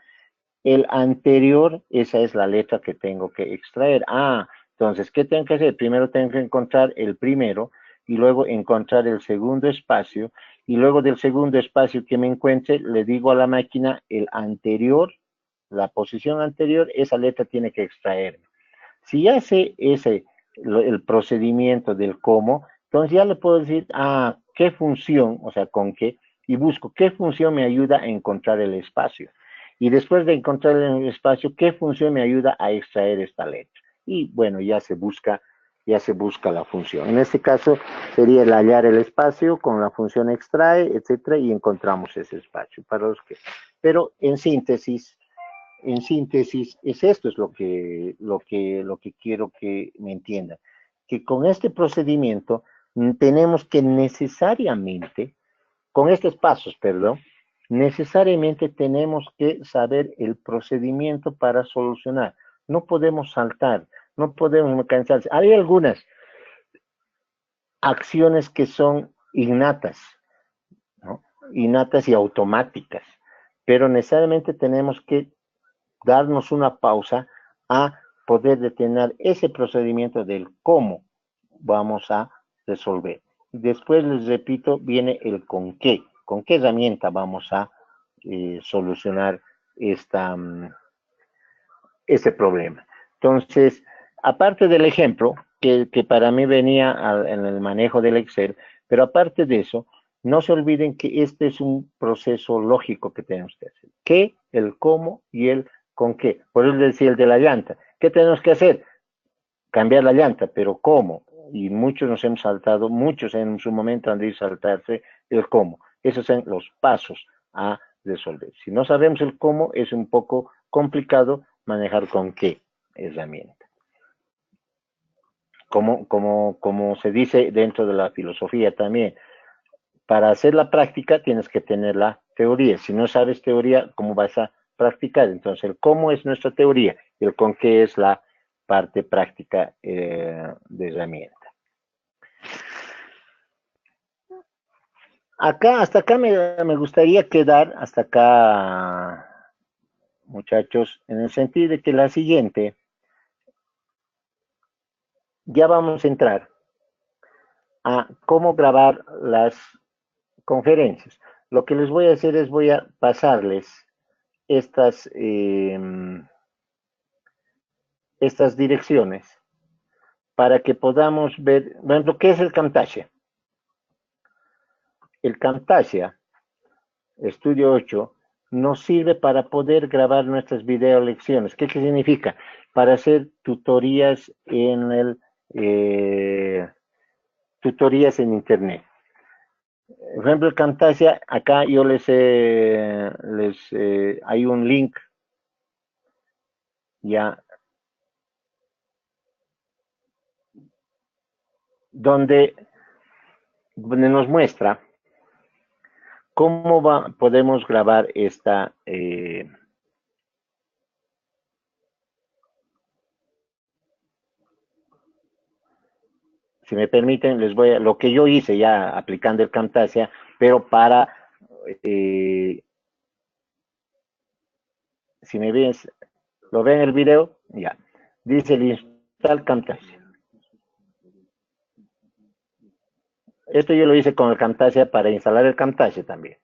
el anterior, esa es la letra que tengo que extraer. Entonces, ¿qué tengo que hacer? Primero tengo que encontrar el primero y luego encontrar el segundo espacio y luego del segundo espacio que me encuentre, le digo a la máquina el anterior, la posición anterior, esa letra tiene que extraer. Si ya sé el procedimiento del cómo, entonces ya le puedo decir, qué función, o sea, con qué, y busco qué función me ayuda a encontrar el espacio. Y después de encontrar el espacio, qué función me ayuda a extraer esta letra. Y bueno, ya se busca la función. En este caso sería el hallar el espacio con la función extrae, etcétera, y encontramos ese espacio para los que. Pero en síntesis, es esto es lo que quiero que me entiendan. Que con este procedimiento tenemos que necesariamente, con estos pasos, perdón, necesariamente tenemos que saber el procedimiento para solucionar. No podemos saltar, no podemos cansarse. Hay algunas acciones que son innatas, ¿no? Innatas y automáticas, pero necesariamente tenemos que darnos una pausa a poder detener ese procedimiento del cómo vamos a resolver. Después, les repito, viene el con qué herramienta vamos a solucionar este problema. Entonces, aparte del ejemplo, que para mí venía en el manejo del Excel, pero aparte de eso, no se olviden que este es un proceso lógico que tenemos que hacer. ¿Qué? El cómo y el con qué. Por eso decía el de la llanta. ¿Qué tenemos que hacer? Cambiar la llanta, pero ¿cómo? y muchos nos hemos saltado, muchos en su momento han de saltarse el cómo. Esos son los pasos a resolver. Si no sabemos el cómo, es un poco complicado manejar con qué herramienta. Como se dice dentro de la filosofía también, para hacer la práctica tienes que tener la teoría. Si no sabes teoría, ¿cómo vas a practicar? Entonces, el cómo es nuestra teoría y el con qué es la parte práctica de herramienta. Hasta acá me gustaría quedar, hasta acá, muchachos, en el sentido de que la siguiente, ya vamos a entrar a cómo grabar las conferencias. Lo que les voy a hacer es voy a pasarles estas direcciones para que podamos ver, por ejemplo, ¿qué es el Camtasia? El Camtasia, Estudio 8, nos sirve para poder grabar nuestras video lecciones. ¿Qué significa? Para hacer tutorías tutorías en internet. Por ejemplo, el Camtasia, acá yo hay un link ya donde nos muestra cómo podemos grabar esta si me permiten, lo que yo hice ya aplicando el Camtasia, pero si me ves, ¿lo ven el video? Ya. Dice el install Camtasia. Esto yo lo hice con el Camtasia para instalar el Camtasia también.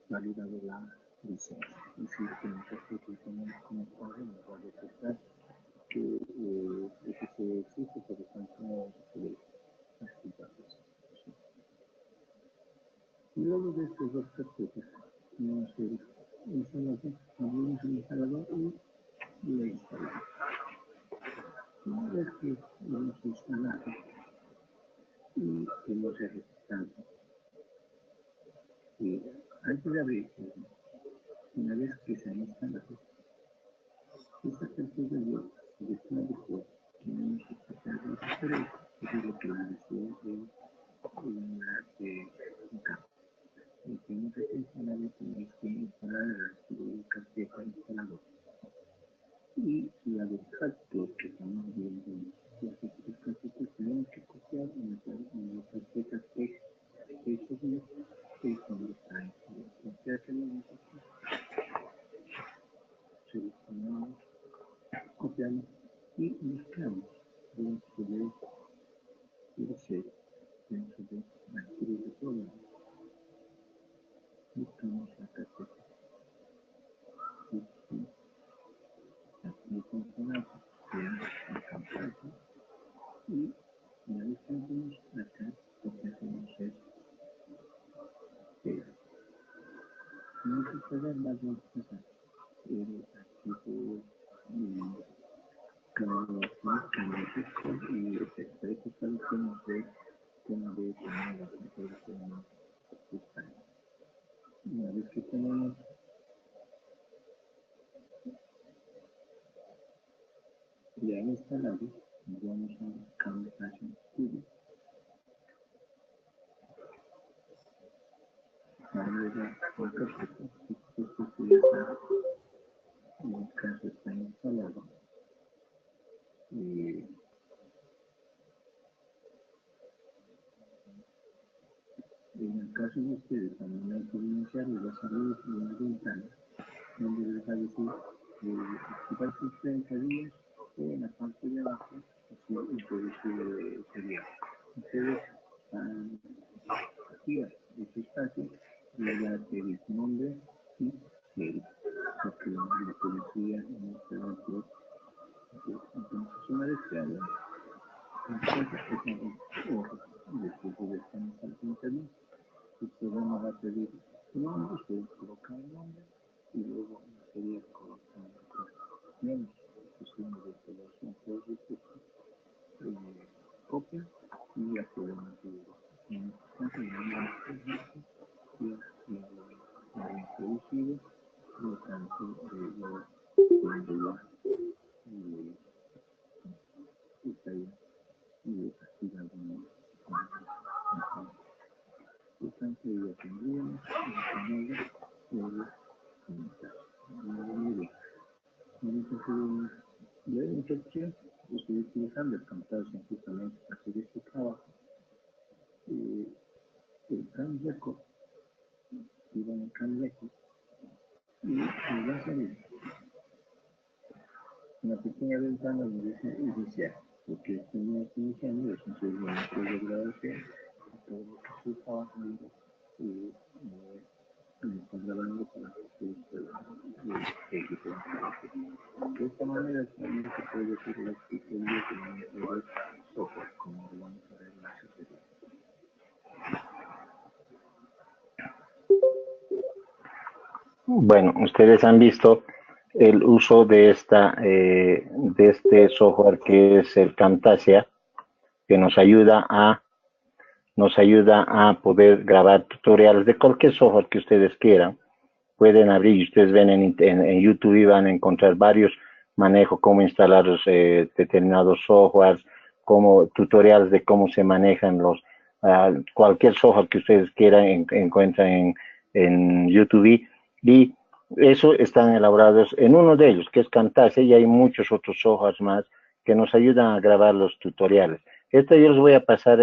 Validado la licencia. Es decir, que nosotros tenemos como problema para detectar que se existe, por lo tanto, se registrado. Y antes de abrir, una vez que se han instalado, esta carpeta de esta dijo que no se trata de referencia, es lo que la decía un campo. Y tenemos que instalar el archivo de carpeta instalado. Y la de facto que estamos viendo, las carpetas tenemos que copiar en la carpeta text, que es donde está instalado. Ya tenemos aquí, seleccionamos, copiamos y buscamos dentro de el dentro de archivos de programa. Buscamos la carpeta. Aquí funcionamos, creamos la campaña y una vez que abrimos acá, lo que hacemos es pegar. No se puede más de el archivo canónico y el texto de traducción de tema de la traducción de España. Una vez que tenemos ya instalado, nos vamos a Camtasia Studio. Ahora la carpeta, esto ya está, en el caso está instalado. Y en el caso de ustedes, también hay que iniciar y va a salir una ventana donde les va a decir activar sus 30 días en la parte de abajo, así introducir sería. Ustedes activan este espacio y le van a pedir su nombre y el porque la policía en este otro. Entonces, una vez que hagan, después de descansar al internet, el programa va a pedir su nombre, ustedes colocan el nombre y luego sería colocando menos cuestiones de instalación por recursos, copia y ya podemos ver en este caso ya lo he introducido, por lo tanto cuando ya está ahí y activado por tanto ya tendríamos vamos a hacer una breve introducción. Estoy utilizando el Camtasia justamente para hacer este trabajo. El Camreco, y van a Camreco, y me va a salir una pequeña ventana donde dice iniciar, porque estamos iniciando, es un segmento de grabación, todo lo que estoy trabajando y me está grabando para que ustedes puedan seguir. De esta manera también se puede decir la tutoría de un software, como lo vamos a ver en la siguiente. Bueno, ustedes han visto el uso de este software que es el Camtasia, que nos ayuda a poder grabar tutoriales de cualquier software que ustedes quieran. Pueden abrir y ustedes ven en YouTube y van a encontrar varios manejos, cómo instalar determinados softwares, como tutoriales de cómo se manejan cualquier software que ustedes quieran encuentran en YouTube y eso están elaborados en uno de ellos, que es Camtasia, y hay muchos otros softwares más que nos ayudan a grabar los tutoriales. Yo les voy a pasar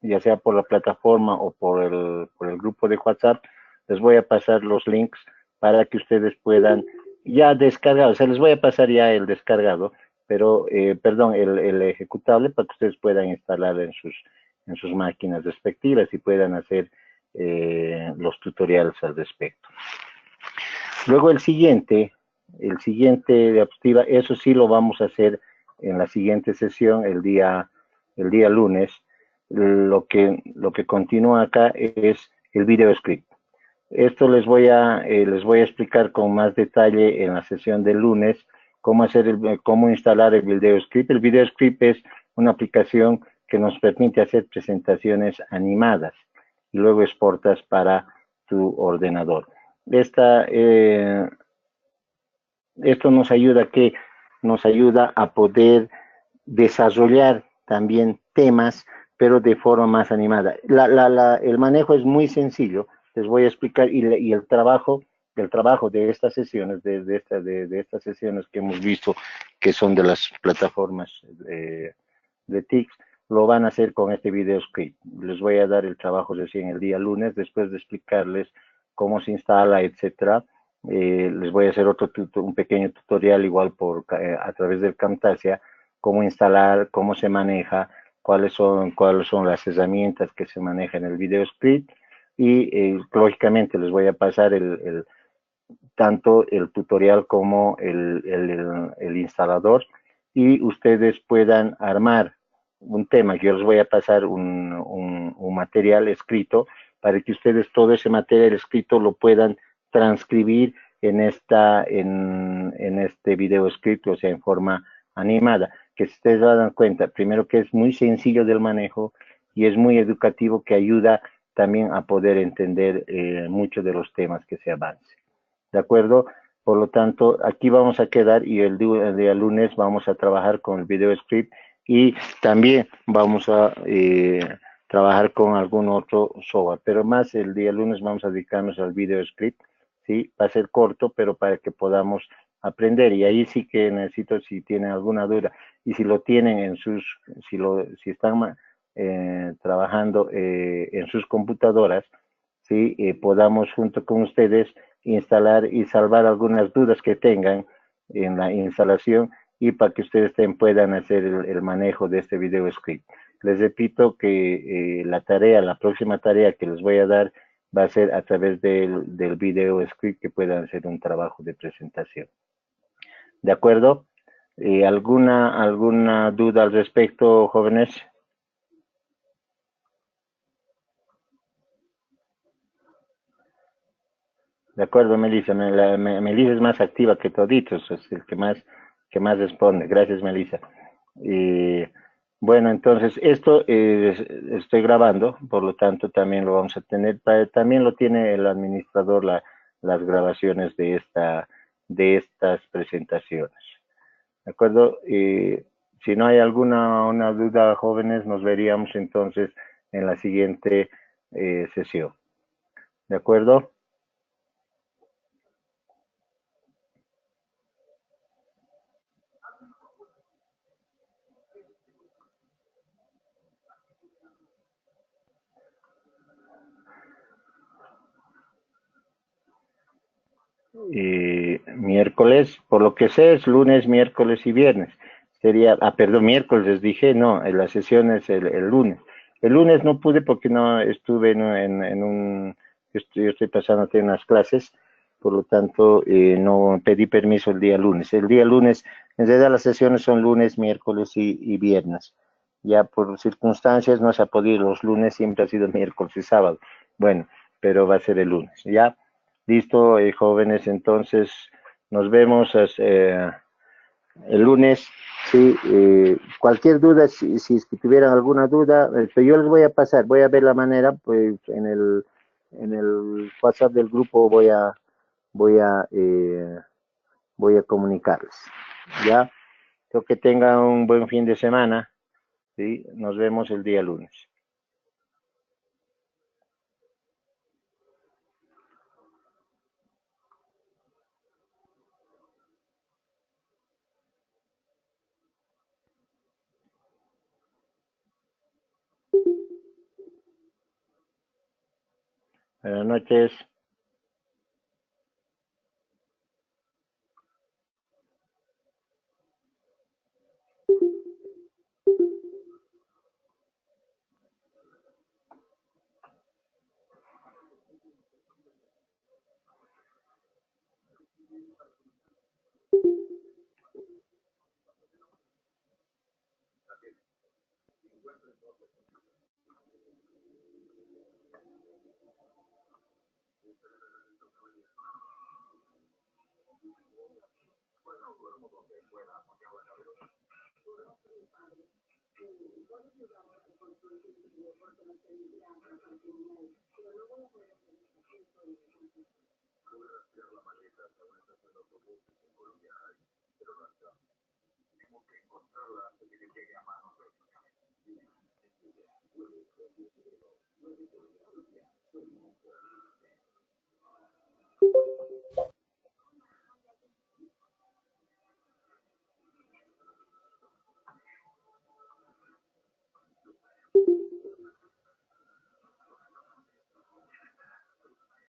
ya sea por la plataforma o por el grupo de WhatsApp, les voy a pasar los links para que ustedes puedan ya descargar, o sea, les voy a pasar ya el descargado, pero, perdón, el ejecutable para que ustedes puedan instalar en sus máquinas respectivas y puedan hacer los tutoriales al respecto. Luego el siguiente diapositiva, eso sí lo vamos a hacer en la siguiente sesión, el día lunes. Lo que continúa acá es el video script. Esto les voy a explicar con más detalle en la sesión del lunes cómo instalar el video script. El video script es una aplicación que nos permite hacer presentaciones animadas y luego exportas para tu ordenador. Esto nos ayuda a poder desarrollar también temas, pero de forma más animada. El manejo es muy sencillo, les voy a explicar, y el trabajo de estas sesiones, de estas sesiones que hemos visto, que son de las plataformas de TICS, lo van a hacer con este video script. Les voy a dar el trabajo recién el día lunes, después de explicarles cómo se instala, etcétera. Les voy a hacer un pequeño tutorial igual a través del Camtasia, cómo instalar, cómo se maneja, cuáles son las herramientas que se manejan en el video script, y lógicamente les voy a pasar tanto el tutorial como el instalador, y ustedes puedan armar un tema. Yo les voy a pasar un material escrito para que ustedes todo ese material escrito lo puedan transcribir en este video escrito, o sea, en forma animada, que si ustedes se dan cuenta, primero que es muy sencillo del manejo y es muy educativo, que ayuda también a poder entender muchos de los temas que se avancen. ¿De acuerdo? Por lo tanto, aquí vamos a quedar, y el día lunes vamos a trabajar con el video script, y también vamos a trabajar con algún otro software, pero más el día lunes vamos a dedicarnos al video script, ¿sí? Va a ser corto, pero para que podamos aprender, y ahí sí que necesito, si tienen alguna duda, y si lo tienen si están trabajando en sus computadoras, ¿sí? Podamos junto con ustedes instalar y salvar algunas dudas que tengan en la instalación, y para que ustedes puedan hacer el manejo de este video script. Les repito que la próxima tarea que les voy a dar va a ser a través del video script, que puedan hacer un trabajo de presentación. ¿De acuerdo? ¿Alguna duda al respecto, jóvenes? De acuerdo, Melissa. Melissa es más activa que toditos, es el que más responde. Gracias, Melissa. Bueno, entonces esto estoy grabando, por lo tanto también lo vamos a tener. También lo tiene el administrador, las grabaciones de estas presentaciones. ¿De acuerdo? Si no hay una duda, jóvenes, nos veríamos entonces en la siguiente sesión. ¿De acuerdo? Miércoles, por lo que sé, es lunes, miércoles y viernes. Perdón, miércoles les dije, no, la sesión es el lunes. El lunes no pude porque no estuve yo estoy pasando unas clases, por lo tanto no pedí permiso el día lunes. El día lunes, en realidad las sesiones son lunes, miércoles y viernes. Ya por circunstancias no se ha podido, los lunes siempre ha sido miércoles y sábado. Bueno, pero va a ser el lunes, ¿ya? Listo, jóvenes, entonces nos vemos el lunes. Sí, cualquier duda, si es que tuvieran alguna duda, yo les voy a ver la manera, pues en el WhatsApp del grupo voy a, eh, voy a comunicarles. Ya, creo que tengan un buen fin de semana. Sí, nos vemos el día lunes. Buenas noches.